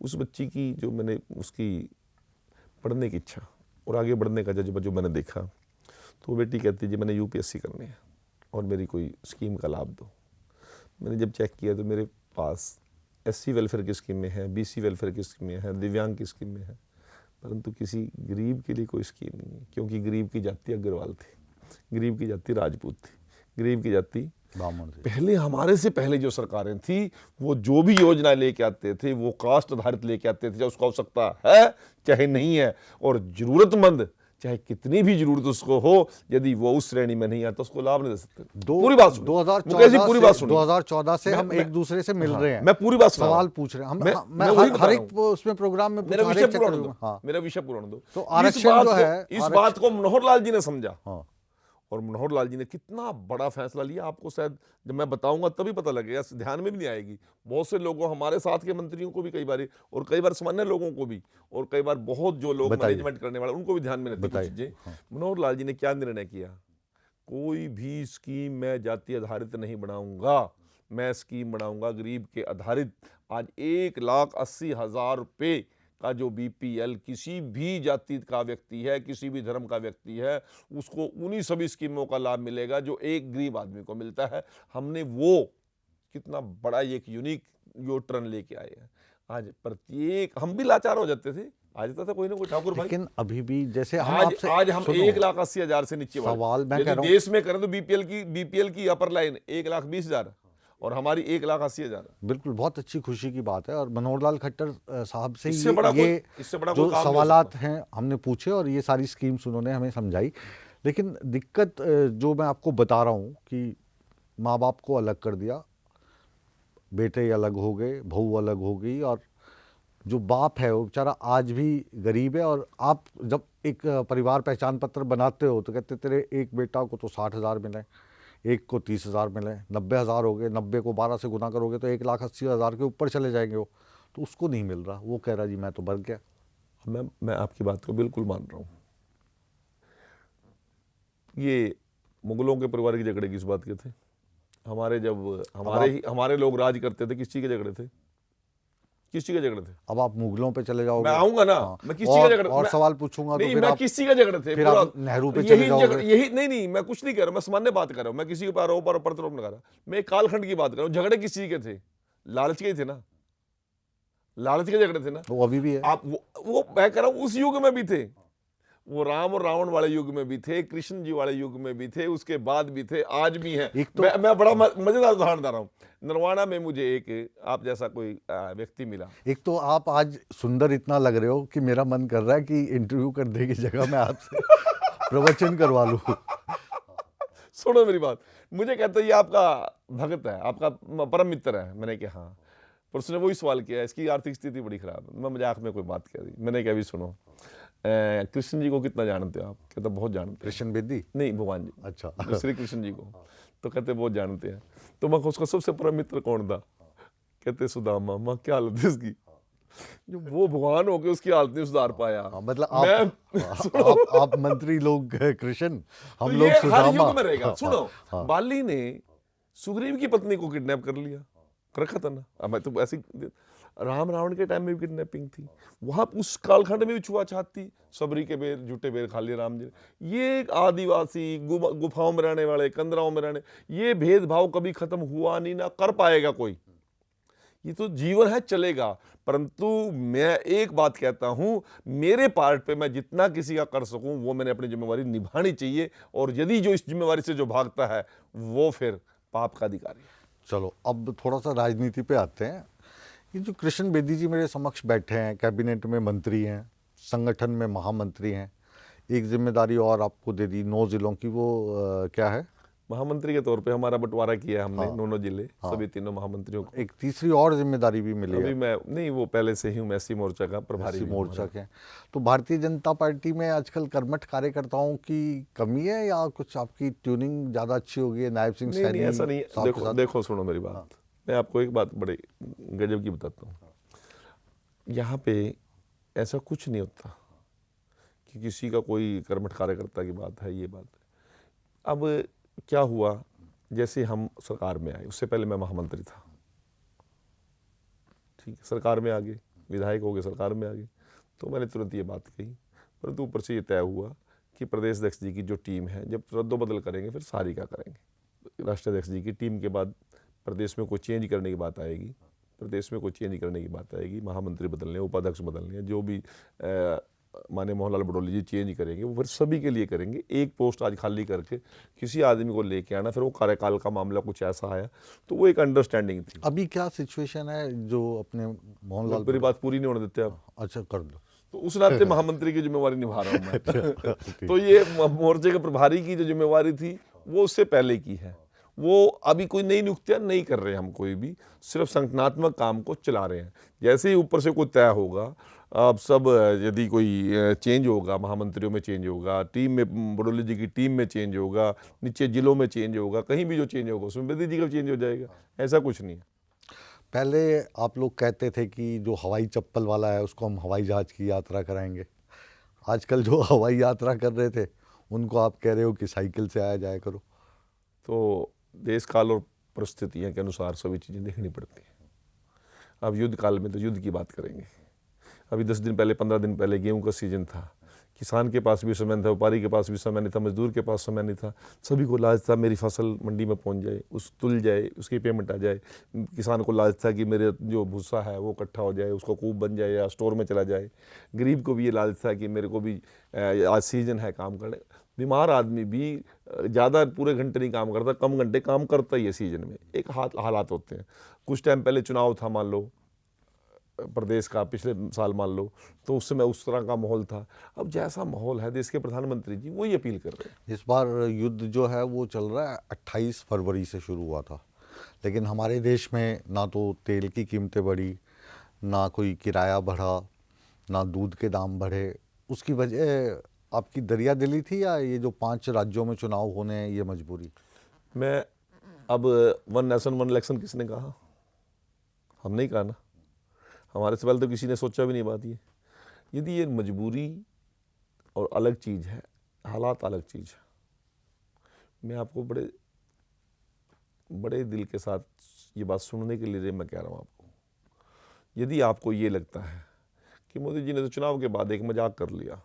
उस बच्ची की जो मैंने उसकी पढ़ने की इच्छा और आगे बढ़ने का जज्बा जो मैंने देखा, तो वो बेटी कहती जी मैंने यूपीएससी करनी है और मेरी कोई स्कीम का लाभ दो। मैंने जब चेक किया तो मेरे पास एससी वेलफेयर की स्कीमें हैं, बीसी वेलफेयर की स्कीमें हैं, दिव्यांग की स्कीमें हैं, परंतु किसी गरीब के लिए कोई स्कीम नहीं है। क्योंकि गरीब की जाति अग्रवाल थी, गरीब की जाति राजपूत थी, गरीब की जाति ब्राह्मण थी। पहले हमारे से पहले जो सरकारें थी वो जो भी योजना लेके आते थे वो कास्ट आधारित लेके आते थे, चाहे उसको आवश्यकता है चाहे नहीं है, और जरूरतमंद चाहे कितनी भी जरूरत उसको हो, यदि वो उस श्रेणी में नहीं आता तो उसको लाभ नहीं दे सकते। पूरी बात सुनो, 2014 से हम एक दूसरे से मिल रहे हैं। मैं पूरी बात सुना सवाल पूछ रहे हैं हम। मैं मैं वही बता हर रहा एक उसमें प्रोग्राम में मेरा हर विषय एक पूरा चक्कर होने में- दो, हाँ। मेरा विषय पूरा होने दो। तो इस आरक्षण जो है, इस बात को मनोहर लाल जी ने समझा, हाँ। और मनोहर लाल जी ने कितना बड़ा फैसला लिया, आपको शायद जब मैं बताऊंगा तभी पता लगेगा, ध्यान में भी नहीं आएगी। बहुत से लोगों, हमारे साथ के मंत्रियों को भी कई बार, और कई बार सामान्य लोगों को भी, और कई बार बहुत जो लोग मैनेजमेंट करने वाले उनको भी ध्यान में रहती है चीजें। मनोहर लाल जी ने क्या निर्णय किया? कोई भी स्कीम मैं जाति आधारित नहीं बनाऊंगा, मैं स्कीम बनाऊंगा गरीब के आधारित। आज 1,80,000 रुपये का जो बीपीएल किसी भी जाति का व्यक्ति है, किसी भी धर्म का व्यक्ति है, उसको उन्हीं सभी स्कीमों का लाभ मिलेगा जो एक गरीब आदमी को मिलता है। हमने वो कितना बड़ा एक यूनिक यो टर्न लेके आए हैं। आज प्रत्येक, हम भी लाचार हो जाते थे, आ जाता था कोई ना कोई ठाकुर भाई, लेकिन अभी भी जैसे हम आज आपसे हम 1,80,000 से नीचे सवाल मैं कह यदि रहा हूं, देश में करें तो बीपीएल की अपर लाइन 1,20,000 और हमारी 1,80,000। बिल्कुल बहुत अच्छी खुशी की बात है। और मनोहर लाल खट्टर साहब से इससे बड़ा ये कोई जो काम नहीं हो सवालात हैं हमने पूछे और ये सारी स्कीम्स उन्होंने हमें समझाई। लेकिन दिक्कत जो मैं आपको बता रहा हूँ कि माँ बाप को अलग कर दिया, बेटे अलग हो गए, बहू अलग हो गई, और जो बाप है वो बेचारा आज भी गरीब है। और आप जब एक परिवार पहचान पत्र बनाते हो तो कहते तेरे एक बेटा को तो 60,000 मिले, एक को 30,000 मिले, 90,000 हो गए, 90 को 12 से गुना करोगे तो 1,80,000 के ऊपर चले जाएंगे वो, तो उसको नहीं मिल रहा। वो कह रहा जी मैं तो भर गया। मैं आपकी बात को बिल्कुल मान रहा हूँ। ये मुगलों के परिवार के झगड़े किस बात के थे? हमारे जब हमारे लोग राज करते थे, किस चीज के झगड़े थे? किस चीज का झगड़े थे? अब आप मुगलों पे चले जाओगे। मैं आऊंगा ना, हाँ। मैं किस चीज का झगड़े और सवाल पूछूंगा तो नहीं, फिर मैं आप किस चीज का झगड़े थे? फिर पूरा आप नेहरू पे चले जाओगे। यही नहीं, मैं कुछ नहीं कह रहा, मैं सामान्य बात कर रहा हूँ, मैं किसी के ऊपर आरोप और प्रत्यारोप नहीं कर रहा, मैं एक कालखंड की बात कर रहा हूँ। झगड़े किस चीज के थे? लालच के ही थे ना, लालच के झगड़े थे ना। वो अभी भी है। आप वो मैं कह रहा हूँ उस युग में भी थे, वो राम और रावण वाले युग में भी थे, कृष्ण जी वाले युग में भी थे, उसके बाद भी थे, आज भी हैं। एक तो मैं बड़ा मजेदार उदाहरण दे रहा हूँ। नरवाना में मुझे एक आप जैसा कोई व्यक्ति मिला। एक तो आप आज सुंदर इतना लग रहे हो कि मेरा मन कर रहा है कि इंटरव्यू करने की जगह मैं आपसे प्रवचन करवा लूं। सुनो मेरी बात, मुझे कहता है ये आपका भगत है, आपका परम मित्र है। मैंने कहा हाँ। पर उसने वही सवाल किया, इसकी आर्थिक स्थिति बड़ी खराब है। मैं मजाक में कोई बात कह दी, मैंने कहा भी सुनो, कृष्ण जी को कितना जानते हो आप? कहते बहुत जानते हैं। कृष्ण बेदी? नहीं, भगवान जी। अच्छा। श्री कृष्ण जी को। तो कहते बहुत जानते हैं। तो मैं उसका सबसे परम मित्र कौन था? कहते सुदामा। माँ क्या हालत है इसकी, जो वो भगवान होके उसकी हालत नहीं सुधार पाया। मतलब आप मंत्री लोग कृष्ण, हम तो लोग ये हर सुदामा। युग में रहेगा। सुनो, बाली ने सुग्रीव की पत्नी को किडनैप कर लिया, रखा था ना। अब मैं तो ऐसी, राम रावण के टाइम में भी किडनैपिंग थी, वहां उस कालखंड में भी छुआछात थी। सबरी के बेर, झूठे बेर खा लिए राम जी ने। ये आदिवासी गुफाओं में रहने वाले, कंदराओं में रहने, ये भेदभाव कभी खत्म हुआ नहीं, ना कर पाएगा कोई। ये तो जीवन है, चलेगा। परंतु मैं एक बात कहता हूं, मेरे पार्ट पे मैं जितना किसी का कर सकूं वो मैंने अपनी जिम्मेवारी निभानी चाहिए। और यदि जो इस जिम्मेवारी से जो भागता है वो फिर पाप का अधिकारी है। चलो अब थोड़ा सा राजनीति पे आते हैं। ये जो कृष्ण बेदी जी मेरे समक्ष बैठे हैं, कैबिनेट में मंत्री हैं, संगठन में महामंत्री हैं, एक जिम्मेदारी और आपको दे दी 9 जिलों की, वो क्या है? महामंत्री के तौर पे हमारा बंटवारा किया हमने। हाँ। 9 जिले, सभी तीनों महामंत्रियों को। एक तीसरी और जिम्मेदारी भी मिली अभी है। मैं नहीं, वो पहले से ही हूँ, मैं एससी मोर्चा का प्रभारी एससी भी हूँ। मोर्चा के। तो भारतीय जनता पार्टी में आजकल कर्मठ कार्यकर्ताओं की कमी है या कुछ आपकी ट्यूनिंग ज़्यादा अच्छी हो गई है? नायब सिंह नहीं, सैनी नहीं, ऐसा नहीं है। साथ के साथ? देखो सुनो मेरी बात। मैं आपको एक बात बड़े गजब की बताता हूँ। यहाँ पे ऐसा कुछ नहीं होता कि किसी का कोई कर्मठ कार्यकर्ता की बात है, ये बात है। अब क्या हुआ, जैसे हम सरकार में आए, उससे पहले मैं महामंत्री था, ठीक है, सरकार में आ गए, विधायक हो गए, सरकार में आ गए, तो मैंने तुरंत ये बात कही। परंतु ऊपर से ये तय हुआ कि प्रदेश अध्यक्ष जी की जो टीम है, जब रद्दोबदल करेंगे फिर सारी का करेंगे। राष्ट्रीय अध्यक्ष जी की टीम के बाद प्रदेश में कोई चेंज करने की बात आएगी, प्रदेश में कोई चेंज करने की बात आएगी, महामंत्री बदलने, उपाध्यक्ष बदलने, जो भी माने मोहनलाल बडोली जी चेंज करेंगे, वो फिर सभी के लिए करेंगे। एक पोस्ट आज खाली करके किसी आदमी को लेके आना, फिर वो कार्यकाल का मामला कुछ ऐसा आया, तो वो एक अंडरस्टैंडिंग थी। अभी क्या सिचुएशन है जो अपने मोहनलाल? मेरी बात पूरी नहीं होने देते आप। अच्छा, कर दो। तो उस नाते महामंत्री की जिम्मेवारी निभा रहा हूं मैं। तो ये मोर्चे के प्रभारी की जो जिम्मेवारी थी वो उससे पहले की है। वो अभी कोई नई नियुक्तियां नहीं कर रहे हैं हम, कोई भी, सिर्फ संगठनात्मक काम को चला रहे हैं। जैसे ही ऊपर से कोई तय होगा, अब सब यदि कोई चेंज होगा, महामंत्रियों में चेंज होगा, टीम में बडोली जी की टीम में चेंज होगा, नीचे जिलों में चेंज होगा, कहीं भी जो चेंज होगा उसमें बेदी जी का चेंज हो जाएगा। ऐसा कुछ नहीं है। पहले आप लोग कहते थे कि जो हवाई चप्पल वाला है उसको हम हवाई जहाज की यात्रा कराएंगे। आजकल जो हवाई यात्रा कर रहे थे उनको आप कह रहे हो कि साइकिल से आया जाया करो। तो देश काल और परिस्थितियों के अनुसार सभी चीज़ें देखनी पड़ती हैं। अब युद्ध काल में तो युद्ध की बात करेंगे। अभी 10 दिन पहले, 15 दिन पहले गेहूं का सीजन था। किसान के पास भी समय नहीं था, व्यापारी के पास भी समय नहीं था, मजदूर के पास समय नहीं था। सभी को लालच था मेरी फसल मंडी में पहुंच जाए, उस तुल जाए, उसकी पेमेंट आ जाए। किसान को लालच था कि मेरे जो भूसा है वो इकट्ठा हो जाए, उसको कूप बन जाए या स्टोर में चला जाए। गरीब को भी ये लालच था कि मेरे को भी आज सीजन है काम करने। बीमार आदमी भी ज़्यादा पूरे घंटे नहीं काम करता, कम घंटे काम करता ही है सीजन में। एक हालात होते हैं। कुछ टाइम पहले चुनाव था, मान लो प्रदेश का, पिछले साल मान लो, तो उस समय उस तरह का माहौल था। अब जैसा माहौल है, देश के प्रधानमंत्री जी वही अपील कर रहे हैं। इस बार युद्ध जो है वो चल रहा है, 28 फरवरी से शुरू हुआ था, लेकिन हमारे देश में ना तो तेल की कीमतें बढ़ी, ना कोई किराया बढ़ा, ना दूध के दाम बढ़े। उसकी वजह आपकी दरिया दिली थी या ये जो 5 राज्यों में चुनाव होने हैं ये मजबूरी? मैं अब 1 नेशन 1 इलेक्शन किसने कहा? हम नहीं कहा ना। हमारे से पहले तो किसी ने सोचा भी नहीं बात ये। यदि ये मजबूरी और अलग चीज़ है, हालात अलग चीज़ है। मैं आपको बड़े बड़े दिल के साथ ये बात सुनने के लिए मैं कह रहा हूँ आपको। यदि आपको ये लगता है कि मोदी जी ने तो चुनाव के बाद एक मजाक कर लिया,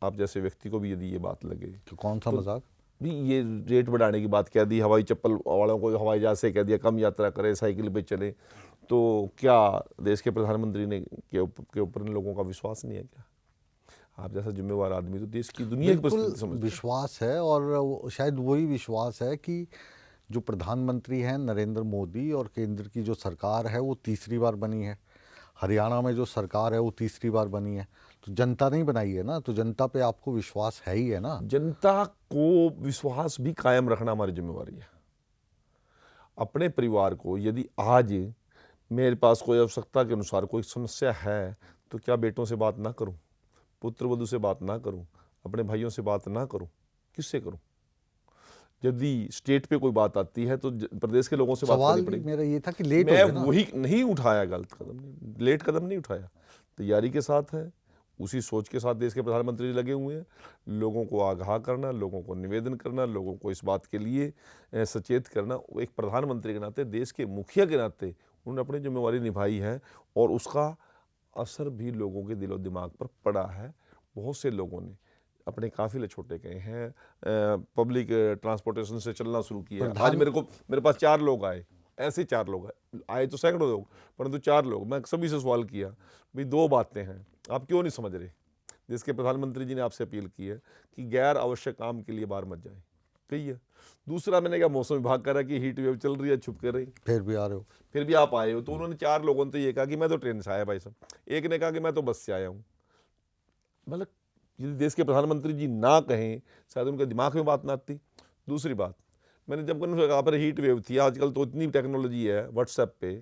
आप जैसे व्यक्ति को भी यदि ये बात लगे तो कौन सा मजाक? भी ये रेट बढ़ाने की बात कह दी, हवाई चप्पल वालों को हवाई जहाज से कह दिया कम यात्रा करें, साइकिल पे चले, तो क्या देश के प्रधानमंत्री ने के ऊपर इन लोगों का विश्वास नहीं है क्या? आप जैसा जिम्मेवार आदमी तो देश की दुनिया की बिल्कुल परिस्थिति समझते हैं। विश्वास है, और शायद वही विश्वास है कि जो प्रधानमंत्री हैं नरेंद्र मोदी और केंद्र की जो सरकार है वो तीसरी बार बनी है, हरियाणा में जो सरकार है वो तीसरी बार बनी है, तो जनता नहीं बनाई है ना, तो जनता पे आपको विश्वास है ही है ना। जनता को विश्वास भी कायम रखना हमारी जिम्मेवारी है। अपने परिवार को यदि आज मेरे पास कोई आवश्यकता के अनुसार कोई समस्या है तो क्या बेटों से बात ना करूं, पुत्र वधू से बात ना करूं, अपने भाइयों से बात ना करूं, किससे करूं? यदि स्टेट पे कोई बात आती है तो प्रदेश के लोगों से बात सवाल करनी भी पड़ेगी। मेरा ये था कि लेट हो मैं गया ना। वही नहीं उठाया, गलत कदम नहीं, लेट कदम नहीं उठाया, तैयारी के साथ है, उसी सोच के साथ देश के प्रधानमंत्री लगे हुए हैं, लोगों को आगाह करना, लोगों को निवेदन करना, लोगों को इस बात के लिए सचेत करना। एक प्रधानमंत्री के नाते, देश के मुखिया के नाते उन्होंने अपनी जिम्मेवारी निभाई है और उसका असर भी लोगों के दिलो दिमाग पर पड़ा है। बहुत से लोगों ने अपने काफिले छोटे गए हैं, पब्लिक ट्रांसपोर्टेशन से चलना शुरू किया। आज मेरे पास 4 लोग आए, ऐसे 4 लोग आए तो सैकड़ों लोग, परंतु 4 लोग, मैं सभी से सवाल किया भाई 2 बातें हैं, आप क्यों नहीं समझ रहे? देश के प्रधानमंत्री जी ने आपसे अपील की है कि गैर आवश्यक काम के लिए बाहर मत जाए, कही है। दूसरा मैंने कहा मौसम विभाग कह रहा है कि हीट वेव चल रही है, छुप कर रही, फिर भी आ रहे हो, फिर भी आप आए हो। तो उन्होंने 4 लोगों ने तो ये कहा कि मैं तो ट्रेन से आया भाई साहब, एक ने कहा कि मैं तो बस से आया हूँ। मतलब यदि देश के प्रधानमंत्री जी ना कहें, शायद उनके दिमाग में बात ना आती। दूसरी बात, मैंने जब कहा पर हीट वेव थी, आजकल तो इतनी टेक्नोलॉजी है, व्हाट्सएप पे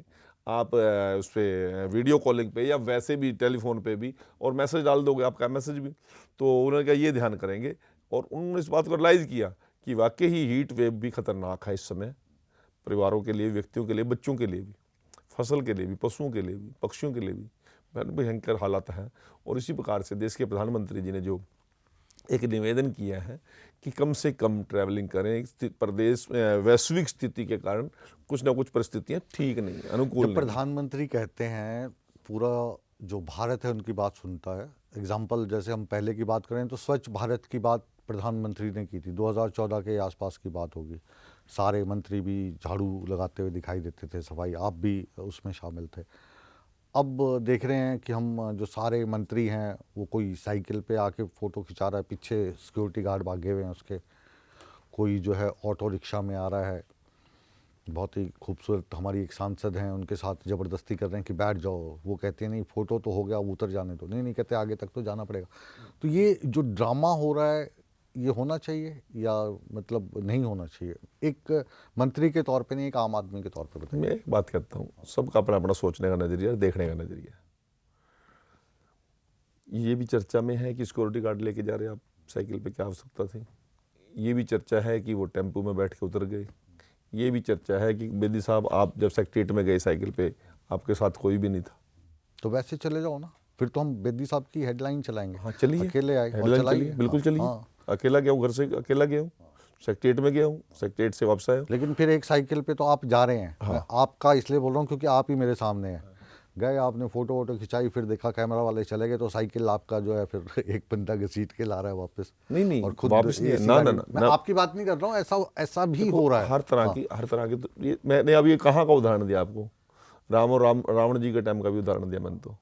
आप उस पर वीडियो कॉलिंग पे या वैसे भी टेलीफोन पे भी और मैसेज डाल दोगे, आपका मैसेज भी, तो उन्होंने कहा ये ध्यान करेंगे। और उन्होंने इस बात को रियलाइज़ किया कि वाकई ही हीट वेव भी खतरनाक है इस समय, परिवारों के लिए, व्यक्तियों के लिए, बच्चों के लिए भी, फसल के लिए भी, पशुओं के लिए भी, पक्षियों के लिए भी भयंकर हालात हैं। और इसी प्रकार से देश के प्रधानमंत्री जी ने जो एक निवेदन किया है कि कम से कम ट्रैवलिंग करें, प्रदेश वैश्विक स्थिति के कारण कुछ ना कुछ परिस्थितियां ठीक नहीं, अनुकूल जब नहीं। प्रधानमंत्री कहते हैं पूरा जो भारत है उनकी बात सुनता है, एग्जाम्पल जैसे हम पहले की बात करें तो स्वच्छ भारत की बात प्रधानमंत्री ने की थी, 2014 के आसपास की बात होगी, सारे मंत्री भी झाड़ू लगाते हुए दिखाई देते थे, सफाई, आप भी उसमें शामिल थे। अब देख रहे हैं कि हम जो सारे मंत्री हैं वो कोई साइकिल पे आके फ़ोटो खिंचा रहा है, पीछे सिक्योरिटी गार्ड भागे हुए हैं उसके, कोई जो है ऑटो रिक्शा में आ रहा है, बहुत ही खूबसूरत हमारी एक सांसद हैं, उनके साथ ज़बरदस्ती कर रहे हैं कि बैठ जाओ, वो कहते हैं नहीं फ़ोटो तो हो गया, अब उतर जाने दो, नहीं कहते आगे तक तो जाना पड़ेगा। तो ये जो ड्रामा हो रहा है ये होना चाहिए या मतलब नहीं होना चाहिए, एक मंत्री के तौर पे नहीं, एक आम आदमी के तौर पे बताइए। मैं एक बात कहता हूँ, सबका अपना अपना सोचने का नजरिया, देखने का नजरिया। ये भी चर्चा में है कि सिक्योरिटी गार्ड लेके जा रहे आप साइकिल पे, क्या आवश्यकता थी? ये भी चर्चा है कि वो टेम्पो में बैठ के उतर गए। ये भी चर्चा है कि बेदी साहब आप जब सेक्रेटरीट में गए साइकिल पे, आपके साथ कोई भी नहीं था। तो वैसे चले जाओ ना, फिर तो हम बेदी साहब की हेडलाइन चलाएंगे। हाँ चलिए, अकेले आए और हेडलाइन चलाइए, चलिए, बिल्कुल चलिए। हाँ। अकेला गया हूँ, घर से अकेला गया हूँ, सेक्रेटरीट में गया हूँ, सेक्रेटरीट से वापस आया हूँ। लेकिन फिर एक साइकिल पे तो आप जा रहे हैं, मैं आपका इसलिए बोल रहा हूँ क्योंकि आप ही मेरे सामने हैं, गए आपने फ़ोटो वोटो खिंचाई, फिर देखा कैमरा वाले चले गए, तो साइकिल आपका जो है फिर एक बंदा घसीट के ला रहा है वापस। नहीं और खुद वापस नहीं, AC ना गाड़ी- ना मैं ना, आपकी बात नहीं कर रहा हूँ, ऐसा भी हो रहा है। हर तरह की तो ये मैंने अब ये कहाँ का उदाहरण दिया आपको? रावण जी के टाइम का भी उदाहरण दिया मैंने। तो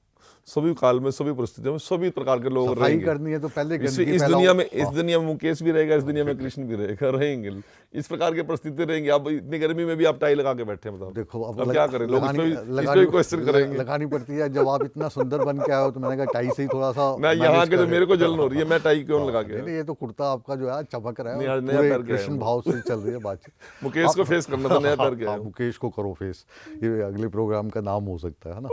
सभी काल में, सभी परिस्थितियों में, सभी प्रकार के लोग सफाई रहेंगे। करनी है तो पहले इस गंदगी दुनिया में, फैलाओ। इस दुनिया में मुकेश भी रहेगा, इस दुनिया में कृष्ण भी रहेगा, रहेंगे। इस प्रकार की परिस्थिति रहेंगी। आप इतनी गर्मी में भी आप टाई लगा के बैठे हैं, बताओ देखो अब क्या करें? लोग इस पे भी क्वेश्चन करेंगे। लगानी पड़ती है। जब आप इतना सुंदर बन के आए हो तो मैंने कहा टाई से ही थोड़ा सा मैं यहाँ के जो मेरे को जलन हो रही है, मैं टाई क्यों लगा के? नहीं, ये तो कुर्ता आपका जो है चमक रहा नहीं, है, आज नया पूरे पैर के आया कृष्ण हूँ। भाव से चल रही है बातचीत। मुकेश को फेस करना था, नया पैर के आया हूँ। मुकेश को करो फेस, ये अगले प्रोग्राम का नाम हो सकता है ना।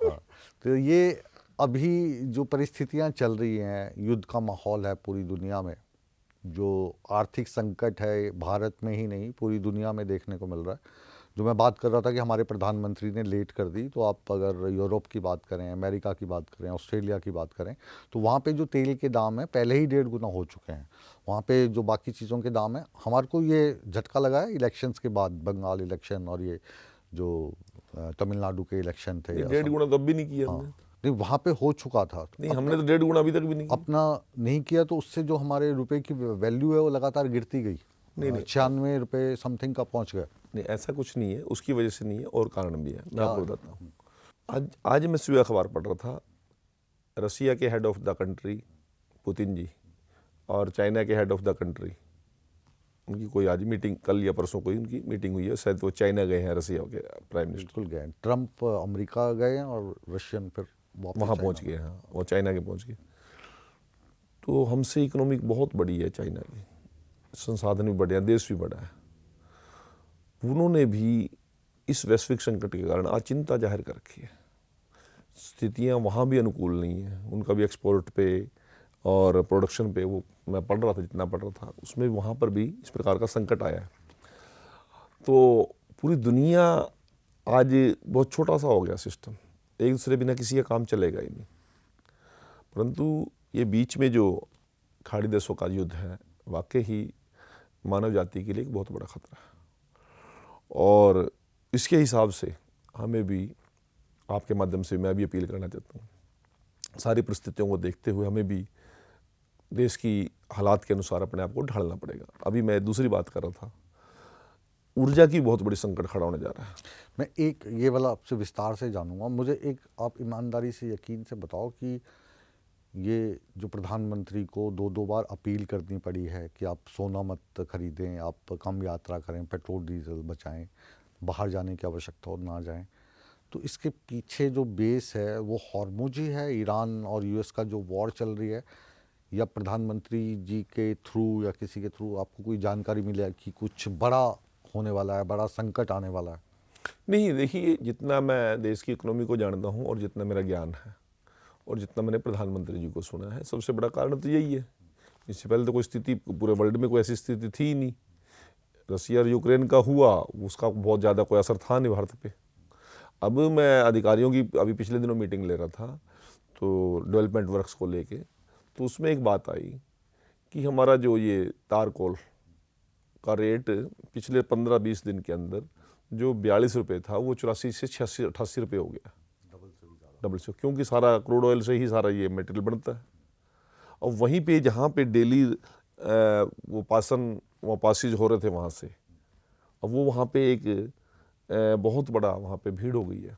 हाँ, तो ये अभी जो परिस्थितियां चल रही हैं, युद्ध का माहौल है पूरी दुनिया में, जो आर्थिक संकट है भारत में ही नहीं पूरी दुनिया में देखने को मिल रहा है। जो मैं बात कर रहा था कि हमारे प्रधानमंत्री ने लेट कर दी, तो आप अगर यूरोप की बात करें, अमेरिका की बात करें, ऑस्ट्रेलिया की बात करें, तो वहाँ पे जो तेल के दाम हैं पहले ही 1.5 गुना हो चुके हैं। वहाँ पे जो बाकी चीज़ों के दाम हैं, हमारे को ये झटका लगा है इलेक्शंस के बाद, बंगाल इलेक्शन और ये जो तमिलनाडु के इलेक्शन थे, 1.5 गुना तो अब भी नहीं किया हमने। नहीं वहाँ पे हो चुका था। नहीं, हमने तो 1.5 गुना अभी तक भी नहीं किया। अपना नहीं किया तो उससे जो हमारे रुपए की वैल्यू है वो लगातार गिरती गई। नहीं, 96 रुपये समथिंग का पहुँच गया। नहीं, ऐसा कुछ नहीं है, उसकी वजह से नहीं है, और कारण भी है, मैं आपको बताता हूँ। आज मैं सुबह अखबार पढ़ रहा था, रसिया के head of the country Putin ji और चाइना के हेड ऑफ द कंट्री, उनकी कोई आज मीटिंग, कल या परसों कोई उनकी मीटिंग हुई है, शायद वो चाइना गए हैं, रसिया के प्राइम मिनिस्टर बिल्कुल गए, ट्रम्प अमेरिका गए हैं और रशियन फिर वहाँ पहुँच गए हैं, और चाइना के पहुँच गए। तो हमसे इकोनॉमिक बहुत बड़ी है चाइना की, संसाधन भी बड़े हैं, देश भी बड़ा है। उन्होंने भी इस वैश्विक संकट के कारण आज चिंता जाहिर कर रखी है। स्थितियाँ वहाँ भी अनुकूल नहीं है, उनका भी एक्सपोर्ट पे और प्रोडक्शन पे, वो मैं पढ़ रहा था, जितना पढ़ रहा था उसमें वहाँ पर भी इस प्रकार का संकट आया है। तो पूरी दुनिया आज बहुत छोटा सा हो गया सिस्टम, एक दूसरे बिना किसी का काम चलेगा ही नहीं। परंतु ये बीच में जो खाड़ी देशों का युद्ध है, वाकई ही मानव जाति के लिए एक बहुत बड़ा खतरा है, और इसके हिसाब से हमें भी, आपके माध्यम से मैं भी अपील करना चाहता हूँ, सारी परिस्थितियों को देखते हुए हमें भी देश की हालात के अनुसार अपने आप को ढालना पड़ेगा। अभी मैं दूसरी बात कर रहा था, ऊर्जा की बहुत बड़ी संकट खड़ा होने जा रहा है। मैं एक ये वाला आपसे विस्तार से जानूंगा। मुझे एक आप ईमानदारी से, यकीन से बताओ कि ये जो प्रधानमंत्री को 2-2 बार अपील करनी पड़ी है कि आप सोना मत खरीदें, आप कम यात्रा करें, पेट्रोल डीजल बचाएं, बाहर जाने की आवश्यकता हो ना जाएं, तो इसके पीछे जो बेस है वो हॉर्मुज ही है, ईरान और यूएस का जो वॉर चल रही है, या प्रधानमंत्री जी के थ्रू या किसी के थ्रू आपको कोई जानकारी मिले कि कुछ बड़ा होने वाला है, बड़ा संकट आने वाला है? नहीं, देखिए, जितना मैं देश की इकोनॉमी को जानता हूँ और जितना मेरा ज्ञान है और जितना मैंने प्रधानमंत्री जी को सुना है, सबसे बड़ा कारण तो यही है। इससे पहले तो कोई स्थिति पूरे वर्ल्ड में कोई ऐसी स्थिति थी ही नहीं। रसिया और यूक्रेन का हुआ, उसका बहुत ज़्यादा कोई असर था नहीं भारत पे। अब मैं अधिकारियों की अभी पिछले दिनों मीटिंग ले रहा था, तो डेवलपमेंट वर्क्स को लेके, तो उसमें एक बात आई कि हमारा जो ये तार कोल का रेट पिछले 15-20 दिन के अंदर जो 42 रुपये था, वो 84 से 86-88 रुपये हो गया, डबल से, क्योंकि सारा क्रूड ऑयल से ही सारा ये मटेरियल बनता है। और वहीं पे जहाँ पे डेली वो पासेज हो रहे थे वहाँ से, अब वो वहाँ पे एक बहुत बड़ा वहाँ पे भीड़ हो गई है,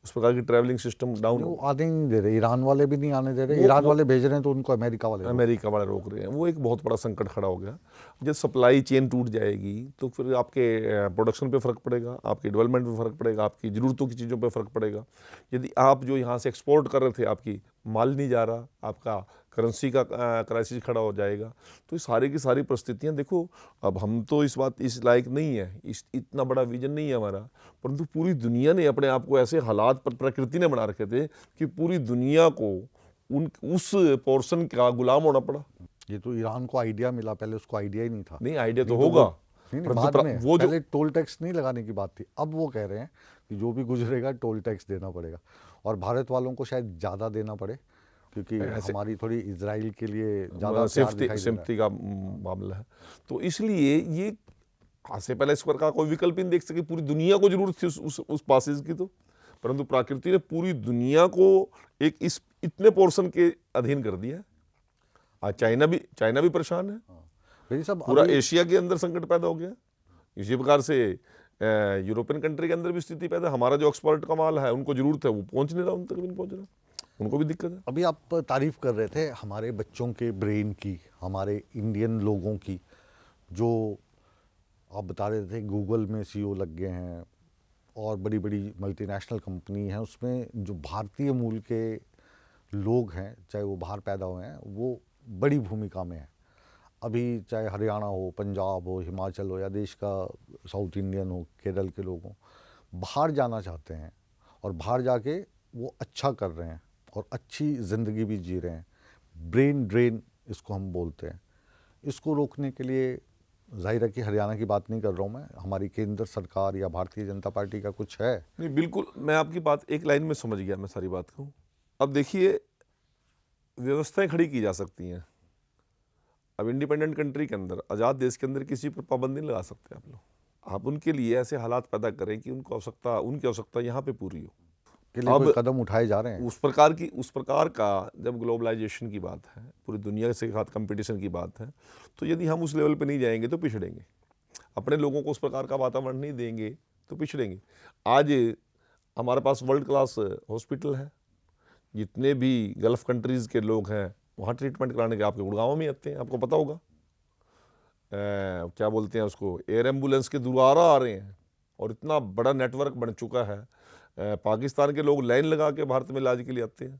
उस प्रकार की ट्रैवलिंग सिस्टम डाउन। वो आने नहीं दे रहे, ईरान वाले भी नहीं आने दे रहे, ईरान वाले भेज रहे हैं तो उनको अमेरिका वाले रोक रहे हैं। वो एक बहुत बड़ा संकट खड़ा हो गया। जब सप्लाई चेन टूट जाएगी तो फिर आपके प्रोडक्शन पे फ़र्क पड़ेगा, आपकी डेवलपमेंट पे फ़र्क पड़ेगा, आपकी ज़रूरतों की चीज़ों पे फ़र्क पड़ेगा। यदि आप जो यहाँ से एक्सपोर्ट कर रहे थे, आपकी माल नहीं जा रहा, आपका करेंसी का क्राइसिस खड़ा हो जाएगा। तो ये सारी की सारी परिस्थितियाँ, देखो, अब हम तो इस लायक नहीं है, इतना बड़ा विजन नहीं है हमारा, परंतु पूरी दुनिया ने अपने आप को ऐसे हालात पर, प्रकृति ने बना रखे थे कि पूरी दुनिया को उस पोर्शन का गुलाम होना पड़ा। ये तो ईरान को आइडिया मिला, पहले उसको आइडिया ही नहीं था। नहीं, आइडिया तो होगा, बाद में वो पहले टोल टैक्स नहीं लगाने की बात थी, अब वो कह रहे हैं कि जो भी गुजरेगा टोल टैक्स देना पड़ेगा, और भारत वालों को शायद ज़्यादा देना पड़े, क्योंकि हमारी थोड़ी इजराइल के लिए ज़्यादा सेफ्टी का मामला है। तो इसलिए ये आज से पहले इस पर का कोई विकल्प नहीं देख सके, पूरी दुनिया को जरूरत थी उस पासेज की, तो परंतु प्रकृति ने पूरी दुनिया को एक इस इतने पोर्शन के अधीन कर दिया। आज चाइना भी परेशान है, पूरा एशिया के अंदर संकट पैदा हो गया। इसी प्रकार से यूरोपियन कंट्री के अंदर भी स्थिति पैदा। हमारा जो एक्सपोर्ट का माल है, उनको जरूरत है, वो पहुंच नहीं रहा, उन तक भी नहीं पहुंच रहा, उनको भी दिक्कत है। अभी आप तारीफ कर रहे थे हमारे बच्चों के ब्रेन की, हमारे इंडियन लोगों की, जो आप बता रहे थे गूगल में सीईओ लग गए हैं और बड़ी बड़ी मल्टीनेशनल कंपनी हैं, उसमें जो भारतीय मूल के लोग हैं, चाहे वो बाहर पैदा हुए हैं, वो बड़ी भूमिका में हैं। अभी चाहे हरियाणा हो, पंजाब हो, हिमाचल हो, या देश का साउथ इंडियन हो, केरल के लोग हों, बाहर जाना चाहते हैं और बाहर जाके वो अच्छा कर रहे हैं और अच्छी ज़िंदगी भी जी रहे हैं। ब्रेन ड्रेन इसको हम बोलते हैं। इसको रोकने के लिए, जाहिर है कि हरियाणा की बात नहीं कर रहा हूँ मैं, हमारी केंद्र सरकार या भारतीय जनता पार्टी का कुछ है? नहीं, बिल्कुल, मैं आपकी बात एक लाइन में समझ गया, मैं सारी बात कहूँ। अब देखिए, व्यवस्थाएं खड़ी की जा सकती हैं। अब इंडिपेंडेंट कंट्री के अंदर, आज़ाद देश के अंदर किसी पर पाबंदी नहीं लगा सकते आप लोग। आप उनके लिए ऐसे हालात पैदा करें कि उनकी आवश्यकता यहाँ पे पूरी हो। के लिए कोई कदम उठाए जा रहे हैं? उस प्रकार का जब ग्लोबलाइजेशन की बात है, पूरी दुनिया के साथ कंपटीशन की बात है, तो यदि हम उस लेवल पे नहीं जाएंगे तो पिछड़ेंगे। अपने लोगों को उस प्रकार का वातावरण नहीं देंगे तो पिछड़ेंगे। आज हमारे पास वर्ल्ड क्लास हॉस्पिटल है, जितने भी गल्फ कंट्रीज़ के लोग हैं वहाँ ट्रीटमेंट कराने के आपके गुड़गांव में आते हैं, आपको पता होगा। क्या बोलते हैं उसको, एयर एम्बुलेंस के द्वारा आ रहे हैं, और इतना बड़ा नेटवर्क बन चुका है। पाकिस्तान के लोग लाइन लगा के भारत में इलाज के लिए आते हैं,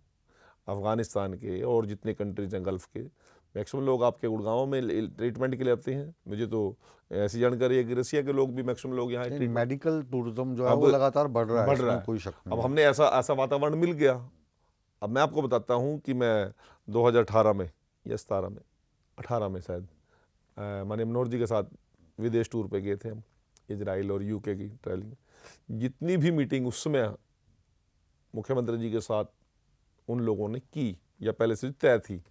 अफ़गानिस्तान के और जितने कंट्रीज हैं गल्फ़ के मैक्सिमम लोग आपके गुड़गांव में ट्रीटमेंट के लिए आते हैं। मुझे तो ऐसी जानकारी है कि रसिया के लोग भी मैक्सिमम लोग यहाँ मेडिकल टूरिज्म जो है वो लगातार बढ़ रहा है, कोई शक नहीं। अब हमने ऐसा वातावरण मिल गया। अब मैं आपको बताता हूँ कि मैं 2018 में या 17 में 18 में शायद माननीय मनोहर जी के साथ विदेश टूर पे गए थे हम, इजराइल और यूके की ट्रैवलिंग। जितनी भी मीटिंग उस समय मुख्यमंत्री जी के साथ उन लोगों ने की या पहले से तय थी,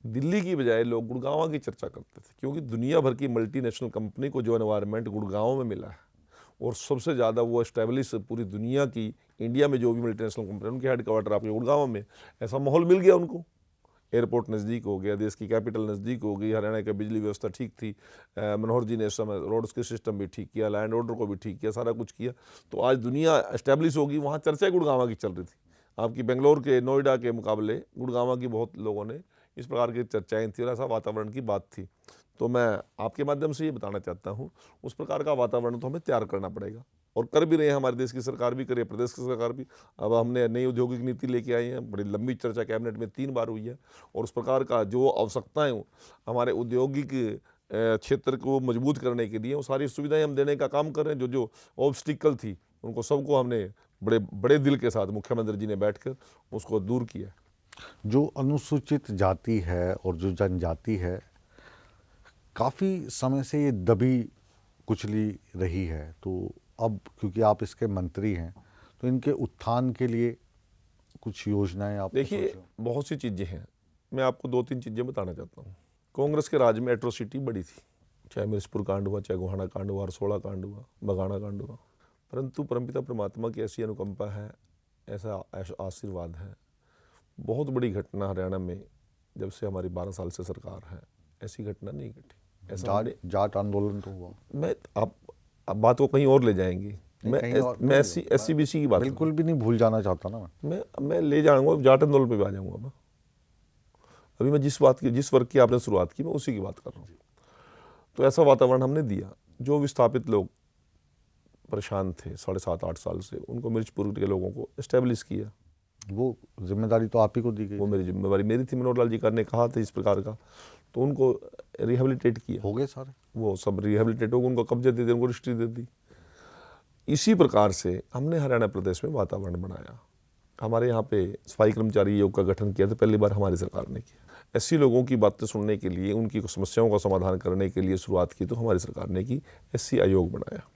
दिल्ली की बजाय लोग गुड़गांव की चर्चा करते थे, क्योंकि दुनिया भर की मल्टीनेशनल कंपनी को जो एनवायरनमेंट गुड़गांव में मिला है, और सबसे ज़्यादा वो एस्टेब्लिश पूरी दुनिया की, इंडिया में जो भी मल्टीनेशनल कंपनी उनके हेडक्वार्टर आपके गुड़गांव में, ऐसा माहौल मिल गया उनको। एयरपोर्ट नज़दीक हो गया, देश की कैपिटल नज़दीक हो गई, हरियाणा की बिजली व्यवस्था ठीक थी, मनोहर जी ने इस समय रोड्स के सिस्टम भी ठीक किया, लैंड ऑर्डर को भी ठीक किया, सारा कुछ किया। तो आज दुनिया एस्टेब्लिश होगी, वहाँ चर्चा गुड़गांव की चल रही थी। आपकी बेंगलोर के, नोएडा के मुकाबले गुड़गांव की बहुत लोगों ने इस प्रकार की चर्चाएँ थी और ऐसा वातावरण की बात थी। तो मैं आपके माध्यम से ये बताना चाहता हूँ, उस प्रकार का वातावरण तो हमें तैयार करना पड़ेगा, और कर भी रहे हैं। हमारे देश की सरकार भी करे, प्रदेश की सरकार भी। अब हमने नई औद्योगिक नीति लेके आए हैं, बड़ी लंबी चर्चा कैबिनेट में 3 बार हुई है, और उस प्रकार का जो आवश्यकताएं हमारे औद्योगिक क्षेत्र को मजबूत करने के लिए वो सारी सुविधाएं हम देने का काम कर रहे हैं। जो ऑब्स्टिकल थी उनको सबको हमने बड़े बड़े दिल के साथ मुख्यमंत्री जी ने बैठकर उसको दूर किया। जो अनुसूचित जाति है और जो जनजाति है, काफ़ी समय से ये दबी कुचली रही है, तो अब क्योंकि आप इसके मंत्री हैं तो इनके उत्थान के लिए कुछ योजनाएं आप देखिए, बहुत सी चीज़ें हैं, मैं आपको 2-3 चीज़ें बताना चाहता हूँ। कांग्रेस के राज में एट्रोसिटी बड़ी थी, चाहे मिर्चपुर कांड हुआ, चाहे गोहाना कांड हुआ, हरसोड़ा कांड हुआ, बगाना कांड हुआ, परंतु परमपिता परमात्मा की ऐसी अनुकंपा है, ऐसा आशीर्वाद है। बहुत बड़ी घटना हरियाणा में जब से हमारी 12 साल से सरकार है, ऐसी घटना नहीं घटी। ऐसा जाट आंदोलन तो हुआ। मैं आप बात को कहीं और ले जाएंगे। मैं SC-BC की बात बिल्कुल भी नहीं भूल जाना चाहता ना मैं ले जाऊंगा, जाट आंदोलन पे भी आ जाऊंगा मैं। अभी मैं जिस वर्ग की आपने शुरुआत की, मैं उसी की बात कर रहा हूँ। तो ऐसा वातावरण हमने दिया, जो विस्थापित लोग परेशान थे 7.5-8 साल से, उनको मिर्चपुर के लोगों को एस्टेब्लिश किया। वो जिम्मेदारी तो आप ही को दी गई। वो मेरी जिम्मेदारी मेरी थी, मनोहर लाल जी ने कहा था इस प्रकार का, तो उनको रिहेबिलिटेट किया। हो गए सारे, वो सब रिहेबिलिटेट हो गए, उनको कब्जे दे दी, उनको रजिस्ट्री दे दी। इसी प्रकार से हमने हरियाणा प्रदेश में वातावरण बनाया। हमारे यहाँ पे सफाई कर्मचारी आयोग का गठन किया था, पहली बार हमारी सरकार ने किया। ऐसी लोगों की बातें सुनने के लिए, उनकी समस्याओं का समाधान करने के लिए शुरुआत की तो हमारी सरकार ने की, SC आयोग बनाया।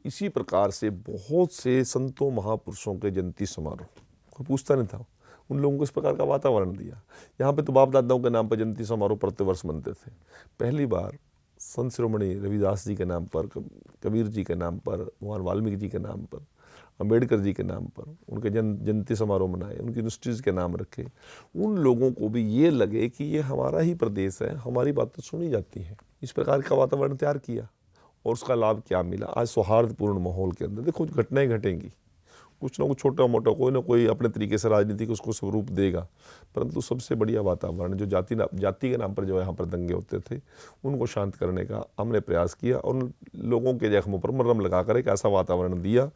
इसी प्रकार से बहुत से संतों महापुरुषों के जयंती समारोह, कोई पूछता नहीं था, उन लोगों को इस प्रकार का वातावरण दिया। यहाँ पे तो बाप दादाओं के नाम पर जयंती समारोह प्रतिवर्ष मनते थे। पहली बार संत शिरोमणि रविदास जी के नाम पर, कबीर जी के नाम पर, भगवान वाल्मीकि जी के नाम पर, अम्बेडकर जी के नाम पर उनके जयंती समारोह मनाए, उनकी यूनिवर्सिटीज़ के नाम रखे। उन लोगों को भी ये लगे कि ये हमारा ही प्रदेश है, हमारी बातें सुनी जाती हैं। इस प्रकार का वातावरण तैयार किया, और उसका लाभ क्या मिला? आज सौहार्दपूर्ण माहौल के अंदर देखो घटनाएं घटेंगी, कुछ ना कुछ छोटा मोटा कोई ना कोई अपने तरीके से राजनीति को उसको स्वरूप देगा, परंतु सबसे बढ़िया वातावरण जो जाति के नाम पर जो यहाँ पर दंगे होते थे, उनको शांत करने का हमने प्रयास किया, और उन लोगों के जख्मों पर मरहम लगाकर एक ऐसा वातावरण दिया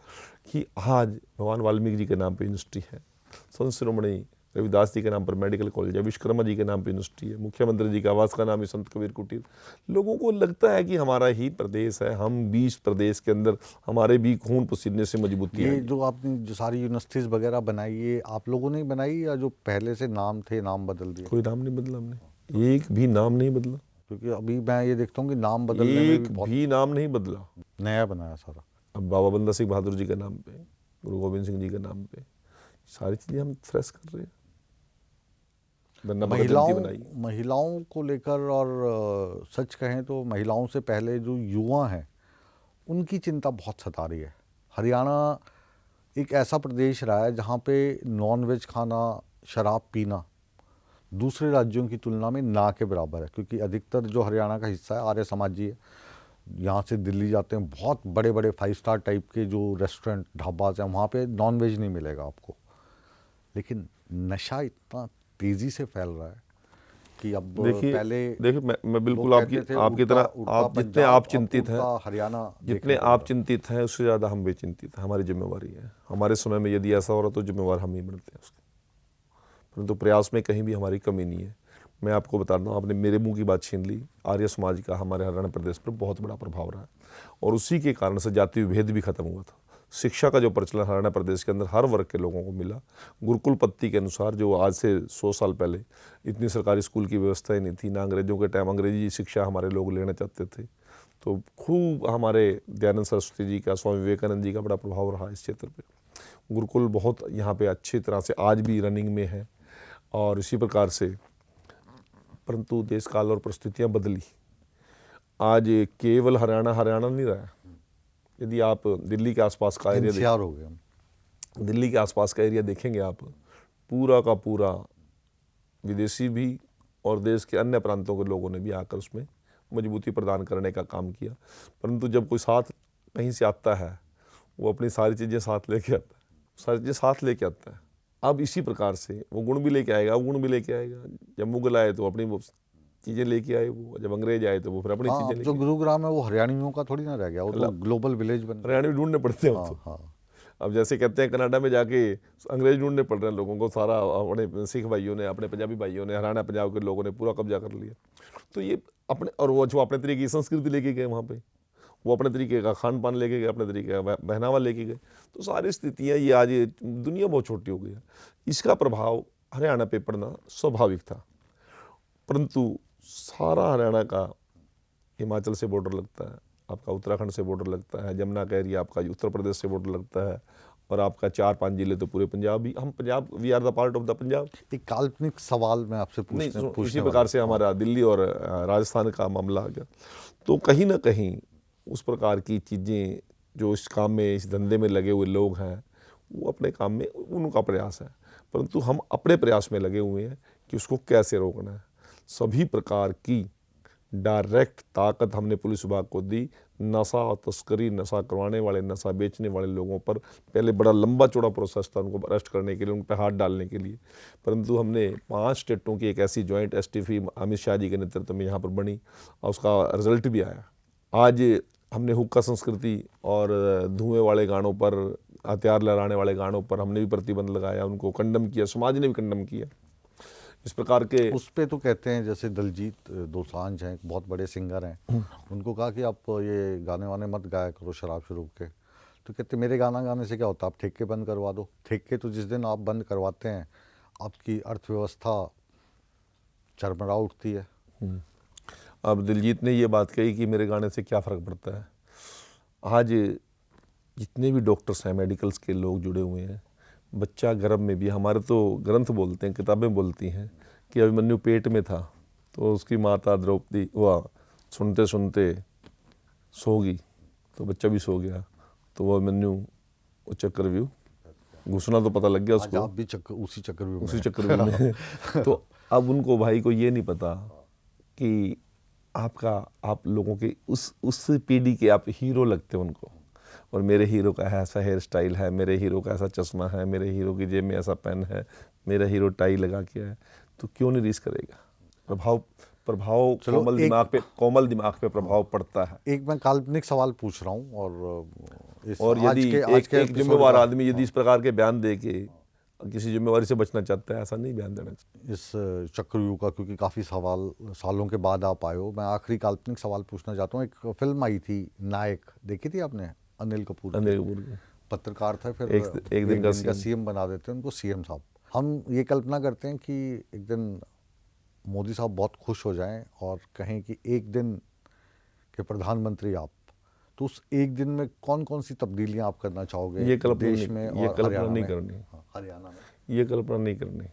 कि आज भगवान वाल्मीकि जी के नाम पर यूनिवर्सिटी है, संत शिरोमणि रविदास जी के नाम पर मेडिकल कॉलेज है, विश्वकर्मा जी के नाम पर यूनिवर्सिटी है, मुख्यमंत्री जी के आवास का नाम है संत कबीर कुटीर। लोगों को लगता है कि हमारा ही प्रदेश है, हम 20 प्रदेश के अंदर हमारे भी खून पसीने से मजबूती है। ये जो आपने जो सारी यूनिवर्सिटीज़ वगैरह बनाई, ये आप लोगों ने बनाई या जो पहले से नाम थे नाम बदल दिए? कोई नाम नहीं बदला हमने, एक भी नाम नहीं बदला, क्योंकि अभी मैं ये देखता हूँ कि नाम बदलने में एक भी नाम नहीं बदला, नया बनाया सारा। अब बाबा बंदा सिंह बहादुर जी के नाम पे, गुरु गोविंद सिंह जी के नाम पे सारी चीज़ें हम फ्रेश कर रहे हैं। महिलाओं को लेकर, और सच कहें तो महिलाओं से पहले जो युवा हैं उनकी चिंता बहुत सता रही है। हरियाणा एक ऐसा प्रदेश रहा है जहाँ पे नॉनवेज खाना, शराब पीना दूसरे राज्यों की तुलना में ना के बराबर है, क्योंकि अधिकतर जो हरियाणा का हिस्सा है आर्य समाजी है। यहाँ से दिल्ली जाते हैं, बहुत बड़े बड़े 5 स्टार टाइप के जो रेस्टोरेंट ढाबाज हैं, वहाँ पे नॉनवेज नहीं मिलेगा आपको। लेकिन नशा इतना तेज़ी से फैल रहा है कि अब पहले देखिए मैं बिल्कुल लोग आपकी कहते थे आपकी उड़ता- तरह उड़ता आप जितने पंजाब, आप अब चिंतित हैं, उड़ता हरियाणा जितने देखने को आप मिल चिंतित हैं उससे ज़्यादा हम भी चिंतित हैं। हमारी जिम्मेवारी है। हमारे समय में यदि ऐसा हो रहा तो जिम्मेवार हम ही बनते हैं उसके, परंतु प्रयास में कहीं भी हमारी कमी नहीं है। मैं आपको बता रहा हूँ, आपने मेरे मुंह की बात छीन ली। आर्य समाज का हमारे हरियाणा प्रदेश पर बहुत बड़ा प्रभाव रहा है और उसी के कारण से जाति भेद भी खत्म हुआ था। शिक्षा का जो प्रचलन हरियाणा प्रदेश के अंदर हर वर्ग के लोगों को मिला। गुरुकुल पद्धति के अनुसार, जो आज से 100 साल पहले इतनी सरकारी स्कूल की व्यवस्था ही नहीं थी, ना अंग्रेजों के टाइम अंग्रेजी शिक्षा हमारे लोग लेना चाहते थे, तो खूब हमारे दयानंद सरस्वती जी का, स्वामी विवेकानंद जी का बड़ा प्रभाव रहा इस क्षेत्र पे। गुरुकुल बहुत यहाँ पे अच्छी तरह से आज भी रनिंग में है और इसी प्रकार से, परंतु देश काल और परिस्थितियाँ बदली। आज केवल हरियाणा हरियाणा नहीं रहा है। यदि आप दिल्ली के आसपास का एरिया NCR हो गए हम। दिल्ली के आसपास का एरिया देखेंगे आप, पूरा का पूरा विदेशी भी और देश के अन्य प्रांतों के लोगों ने भी आकर उसमें मजबूती प्रदान करने का काम किया। परंतु जब कोई साथ कहीं से आता है, वो अपनी सारी चीज़ें साथ लेके आता है, सारी चीज़ें साथ लेके आता है। अब इसी प्रकार से वो गुण भी लेके आएगा, वो गुण भी लेके आएगा। जब मुगल आए तो अपनी वो चीज़ें लेके आए, वो जब अंग्रेज आए तो वो फिर अपनी हाँ, चीज़ें अब लेके जो गुरुग्राम है वो हरियाणियों का थोड़ी ना रह गया, वो तो ग्लोबल विलेज बन गया। हरियाणवी ढूंढने पड़ते हैं अब हाँ तो। हाँ। अब जैसे कहते हैं कनाडा में जाके अंग्रेज ढूंढने पड़ रहे हैं लोगों को, सारा अपने सिख भाइयों ने, अपने पंजाबी भाइयों ने, हरियाणा पंजाब के लोगों ने पूरा कब्जा कर लिया। तो ये अपने, और वो जो अपने तरीके की संस्कृति लेके गए वहाँ पे, वो अपने तरीके का खान पान लेके गए, अपने तरीके का पहनावा लेके गए। तो सारी स्थितियाँ ये आज दुनिया बहुत छोटी हो गई है, इसका प्रभाव हरियाणा पे पड़ना स्वाभाविक था। परंतु सारा हरियाणा का हिमाचल से बॉर्डर लगता है, आपका उत्तराखंड से बॉर्डर लगता है, जमुना का एरिया आपका उत्तर प्रदेश से बॉर्डर लगता है, और आपका 4-5 जिले तो पूरे पंजाब ही, हम Punjab, we are the part of the Punjab. एक काल्पनिक सवाल मैं आपसे नहीं, पूछने इसी प्रकार से हमारा दिल्ली और राजस्थान का मामला आ गया। तो कहीं ना कहीं उस प्रकार की चीज़ें जो इस काम में, इस धंधे में लगे हुए लोग हैं, वो अपने काम में उनका प्रयास है, परंतु हम अपने प्रयास में लगे हुए हैं कि उसको कैसे रोकना है। सभी प्रकार की डायरेक्ट ताकत हमने पुलिस विभाग को दी। नशा और तस्करी, नशा करवाने वाले, नशा बेचने वाले लोगों पर पहले बड़ा लंबा चौड़ा प्रोसेस था उनको अरेस्ट करने के लिए, उन पर हाथ डालने के लिए, परंतु हमने 5 स्टेटों की एक ऐसी जॉइंट एसटीएफ अमित शाह जी के नेतृत्व में यहाँ पर बनी और उसका रिजल्ट भी आया। आज हमने हुक्का संस्कृति और धुएं वाले गानों पर, हथियार लहराने वाले गानों पर हमने भी प्रतिबंध लगाया, उनको कंडम किया, समाज ने भी कंडम किया। इस प्रकार के उस पे तो कहते हैं, जैसे दलजीत दोसांझ हैं, बहुत बड़े सिंगर हैं, उनको कहा कि आप ये गाने वाने मत गाया करो शराब शुरू के, तो कहते मेरे गाना गाने से क्या होता, आप ठेके बंद करवा दो। ठेके तो जिस दिन आप बंद करवाते हैं आपकी अर्थव्यवस्था चरमरा उठती है। अब दिलजीत ने ये बात कही कि मेरे गाने से क्या फ़र्क पड़ता है। आज जितने भी डॉक्टर्स हैं, मेडिकल्स के लोग जुड़े हुए हैं, बच्चा गर्भ में भी, हमारे तो ग्रंथ बोलते हैं, किताबें बोलती हैं कि अभिमन्यु पेट में था तो उसकी माता द्रौपदी वह सुनते सुनते सो गई, तो बच्चा भी सो गया, तो वह अभिमन्यु वो चक्रव्यूह घुसना तो पता लग गया आज उसको, आप भी उसी चक्रव्यूह उसी में चक्रव्यूह में। तो अब उनको, भाई को ये नहीं पता कि आप लोगों के उस पीढ़ी के आप हीरो लगते हो उनको, और मेरे हीरो का ऐसा हेयर स्टाइल है, मेरे हीरो का ऐसा चश्मा है, मेरे हीरो की जेब में ऐसा पेन है, मेरा हीरो टाई लगा के है, तो क्यों नहीं रीस करेगा। प्रभाव कोमल दिमाग पे प्रभाव पड़ता है। एक मैं काल्पनिक सवाल पूछ रहा हूँ, और यदि एक जिम्मेवार आदमी यदि इस प्रकार के बयान दे के किसी जिम्मेवारी से बचना चाहता है, ऐसा नहीं बयान देना चाहिए। इस चक्रव्यूह का, क्योंकि काफ़ी सालों के बाद आप आए हो, मैं आखिरी काल्पनिक सवाल पूछना चाहता हूँ। एक फिल्म आई थी नायक, देखी थी आपने? अनिल कपूर की। पत्रकार था, फिर एक दिन का सीएम बना देते हैं उनको, सीएम साहब। हम ये कल्पना करते हैं कि एक दिन मोदी साहब बहुत खुश हो जाएं और कहें कि एक दिन के प्रधानमंत्री आप, तो उस एक दिन में कौन कौन सी तब्दीलियां आप करना चाहोगे ये कल्पना देश में और कल्पना नहीं करनी, हरियाणा में? ये कल्पना नहीं करनी,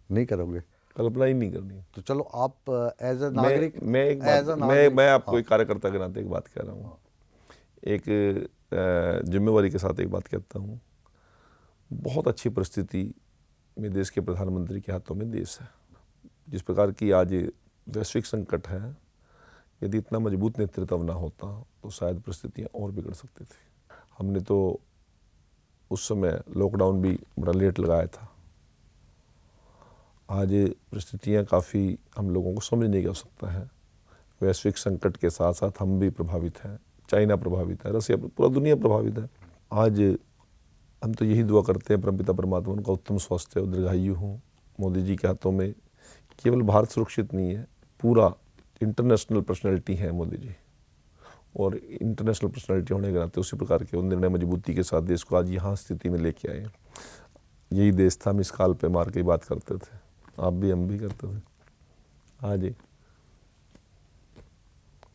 नहीं करोगे? कल्पना ही नहीं करनी। तो चलो, आप एज ए नागरिक, मैं आपको एक कार्यकर्ता के नाते एक बात कह रहा हूँ। एक जिम्मेवारी के साथ एक बात कहता हूँ, बहुत अच्छी परिस्थिति में देश के प्रधानमंत्री के हाथों में देश है। जिस प्रकार की आज वैश्विक संकट है, यदि इतना मजबूत नेतृत्व ना होता तो शायद परिस्थितियाँ और बिगड़ सकती थी। हमने तो उस समय लॉकडाउन भी बड़ा लेट लगाया था। आज परिस्थितियाँ काफ़ी हम लोगों को समझने की आवश्यकता है। वैश्विक संकट के साथ साथ हम भी प्रभावित हैं, चाइना प्रभावित है, रसिया, पूरा दुनिया प्रभावित है। आज हम तो यही दुआ करते हैं परमपिता परमात्मा उनका उत्तम स्वास्थ्य और दीर्घायु हो। मोदी जी के हाथों में केवल भारत सुरक्षित नहीं है, पूरा इंटरनेशनल पर्सनैलिटी है मोदी जी, और इंटरनेशनल पर्सनैलिटी होने के नाते उसी प्रकार के निर्णय मजबूती के साथ देश को आज यहाँ स्थिति में लेके आए। यही देश था, हम इस काल पे मार के बात करते थे, आप भी हम भी करते थे। आज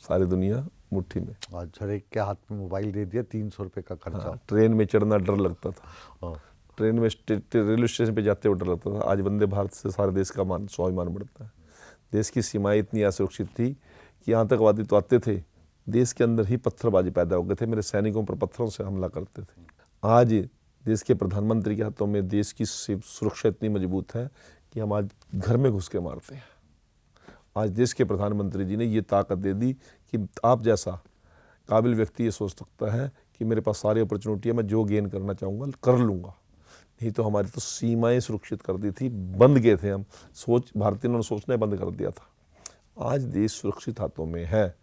सारी दुनिया मुट्ठी में। आज हर एक के हाथ में मोबाइल दे दिया, 300 रुपये का खर्चा। हाँ, ट्रेन में चढ़ना डर लगता था, हाँ। ट्रेन में रेलवे स्टेशन पे जाते हुए डर लगता था। आज वंदे भारत से सारे देश का स्वाभिमान बढ़ता है। देश की सीमाएं इतनी असुरक्षित थी कि आतंकवादी तो आते थे, देश के अंदर ही पत्थरबाजी पैदा हो गए थे, मेरे सैनिकों पर पत्थरों से हमला करते थे। आज देश के प्रधानमंत्री के हाथों में देश की सुरक्षा इतनी मजबूत है कि हम आज घर में घुस के मारते हैं। आज देश के प्रधानमंत्री जी ने ये ताकत दे दी कि आप जैसा काबिल व्यक्ति ये सोच सकता है कि मेरे पास सारी अपॉर्चुनिटी है, मैं जो गेन करना चाहूँगा कर लूँगा। नहीं तो हमारी तो सीमाएं सुरक्षित कर दी थी, बंद गए थे हम, भारतीयों ने सोचना बंद कर दिया था। आज देश सुरक्षित हाथों में है,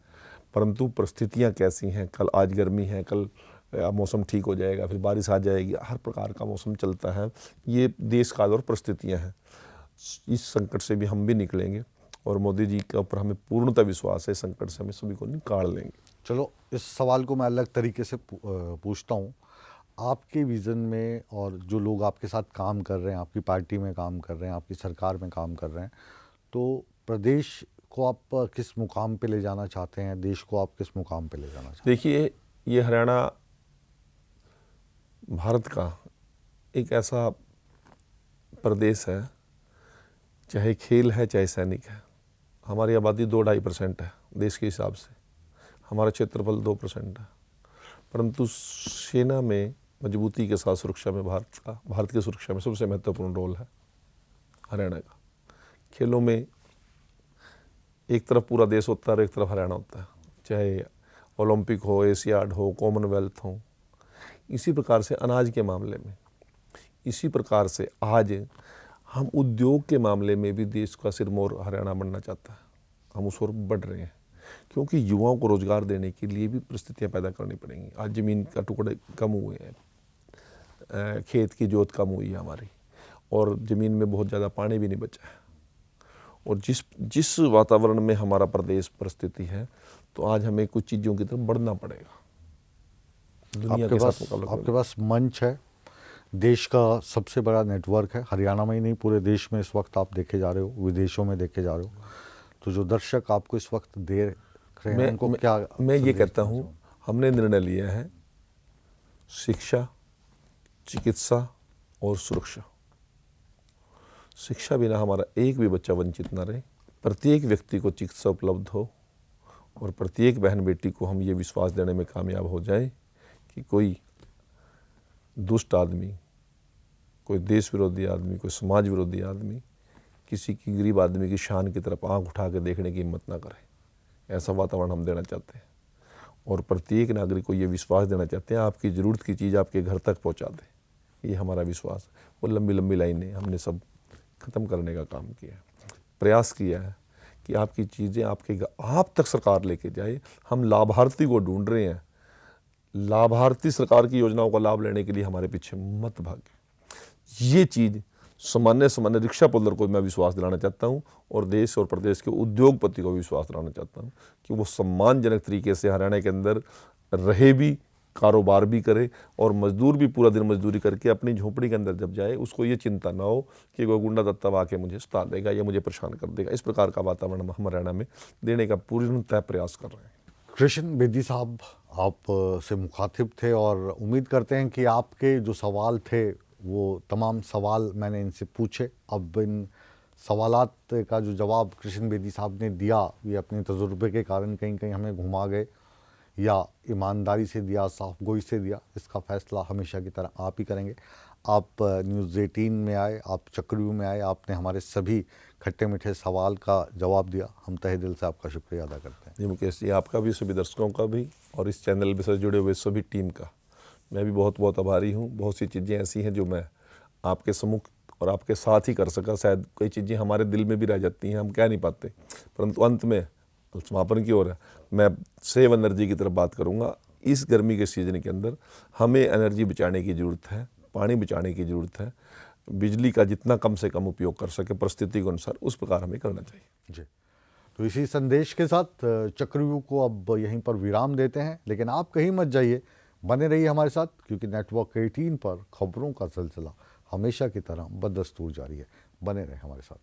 परंतु परिस्थितियाँ कैसी हैं, कल आज गर्मी है, कल मौसम ठीक हो जाएगा, फिर बारिश आ जाएगी, हर प्रकार का मौसम चलता है। ये देश काल और परिस्थितियाँ हैं। इस संकट से भी हम भी निकलेंगे और मोदी जी के ऊपर हमें पूर्णतः विश्वास है, संकट से हमें सभी को निकाल लेंगे। चलो, इस सवाल को मैं अलग तरीके से पूछता हूँ। आपके विज़न में और जो लोग आपके साथ काम कर रहे हैं, आपकी पार्टी में काम कर रहे हैं, आपकी सरकार में काम कर रहे हैं, तो प्रदेश को आप किस मुकाम पे ले जाना चाहते हैं, देश को आप किस मुकाम पे ले जाना चाहते हैं? देखिए, ये हरियाणा भारत का एक ऐसा प्रदेश है, चाहे खेल है चाहे सैनिक है। हमारी आबादी 2-2.5% है देश के हिसाब से, हमारा क्षेत्रफल 2% है, परंतु सेना में मजबूती के साथ सुरक्षा में भारत की सुरक्षा में सबसे महत्वपूर्ण रोल है हरियाणा का। खेलों में एक तरफ पूरा देश होता है और एक तरफ हरियाणा होता है, चाहे ओलंपिक हो, एशियाड हो, कॉमनवेल्थ हो। इसी प्रकार से अनाज के मामले में, इसी प्रकार से आज हम उद्योग के मामले में भी देश का सिरमौर हरियाणा बनना चाहता है। हम उस ओर बढ़ रहे हैं, क्योंकि युवाओं को रोजगार देने के लिए भी परिस्थितियां पैदा करनी पड़ेंगी। आज ज़मीन का टुकड़े कम हुए हैं, खेत की जोत कम हुई है हमारी, और ज़मीन में बहुत ज़्यादा पानी भी नहीं बचा है। और जिस वातावरण में हमारा प्रदेश परिस्थिति है, तो आज हमें कुछ चीज़ों की तरफ बढ़ना पड़ेगा। दुनिया के साथ मुकाबला आपके पास मंच है, देश का सबसे बड़ा नेटवर्क है, हरियाणा में ही नहीं पूरे देश में इस वक्त आप देखे जा रहे हो, विदेशों में देखे जा रहे हो। तो जो दर्शक आपको इस वक्त देख रहे हैं, उनको क्या मैं ये कहता हूँ, हमने निर्णय लिया है शिक्षा, चिकित्सा और सुरक्षा। शिक्षा बिना हमारा एक भी बच्चा वंचित ना रहे, प्रत्येक व्यक्ति को चिकित्सा उपलब्ध हो, और प्रत्येक बहन बेटी को हम ये विश्वास देने में कामयाब हो जाए कि कोई दुष्ट आदमी, कोई देश विरोधी आदमी, कोई समाज विरोधी आदमी किसी की गरीब आदमी की शान की तरफ आंख उठा के देखने की हिम्मत ना करे। ऐसा वातावरण हम देना चाहते हैं, और प्रत्येक नागरिक को ये विश्वास देना चाहते हैं, आपकी ज़रूरत की चीज़ आपके घर तक पहुंचा दे। ये हमारा विश्वास है। वो लंबी लंबी लाइनें हमने सब ख़त्म करने का काम किया है, प्रयास किया है कि आपकी चीज़ें आप तक सरकार लेके जाए। हम लाभार्थी को ढूंढ रहे हैं, लाभार्थी सरकार की योजनाओं का लाभ लेने के लिए हमारे पीछे मत भागे। ये चीज़ सामान्य रिक्शा पुल्लर को मैं विश्वास दिलाना चाहता हूँ, और देश और प्रदेश के उद्योगपति को विश्वास दिलाना चाहता हूँ कि वो सम्मानजनक तरीके से हरियाणा के अंदर रहे भी, कारोबार भी करे, और मजदूर भी पूरा दिन मजदूरी करके अपनी झोपड़ी के अंदर जब जाए, उसको ये चिंता ना हो कि कोई गुंडा दत्ता आके मुझे सता देगा या मुझे परेशान कर देगा। इस प्रकार का वातावरण हम हरियाणा में देने का पूर्णतः प्रयास कर रहे हैं। कृष्ण बेदी साहब, आप से मुखातिब थे, और उम्मीद करते हैं कि आपके जो सवाल थे वो तमाम सवाल मैंने इनसे पूछे। अब इन सवालात का जो जवाब कृष्ण बेदी साहब ने दिया, ये अपने तजुर्बे के कारण कहीं कहीं हमें घुमा गए। या ईमानदारी से दिया, साफ गोई से दिया, इसका फैसला हमेशा की तरह आप ही करेंगे। आप न्यूज़ 18 में आए, आप चक्रव्यूह में आए, आपने हमारे सभी खट्टे मीठे सवाल का जवाब दिया। हम तहे दिल से आपका शुक्रिया अदा करते हैं। जी मुकेश जी, आपका भी, सभी दर्शकों का भी, और इस चैनल से जुड़े हुए सभी टीम का मैं भी बहुत बहुत आभारी हूँ। बहुत सी चीज़ें ऐसी हैं जो मैं आपके सम्मुख और आपके साथ ही कर सका। शायद कई चीज़ें हमारे दिल में भी रह जाती हैं, हम कह नहीं पाते, परंतु अंत में समापन की ओर है। मैं सेव एनर्जी की तरफ बात करूँगा। इस गर्मी के सीजन के अंदर हमें एनर्जी बचाने की ज़रूरत है, पानी बचाने की ज़रूरत है। बिजली का जितना कम से कम उपयोग कर सके परिस्थिति के अनुसार, उस प्रकार हमें करना चाहिए। जी, तो इसी संदेश के साथ चक्रव्यूह को अब यहीं पर विराम देते हैं। लेकिन आप कहीं मत जाइए, बने रहिए हमारे साथ, क्योंकि नेटवर्क 18 पर खबरों का सिलसिला हमेशा की तरह बदस्तूर जारी है। बने रहे हमारे साथ।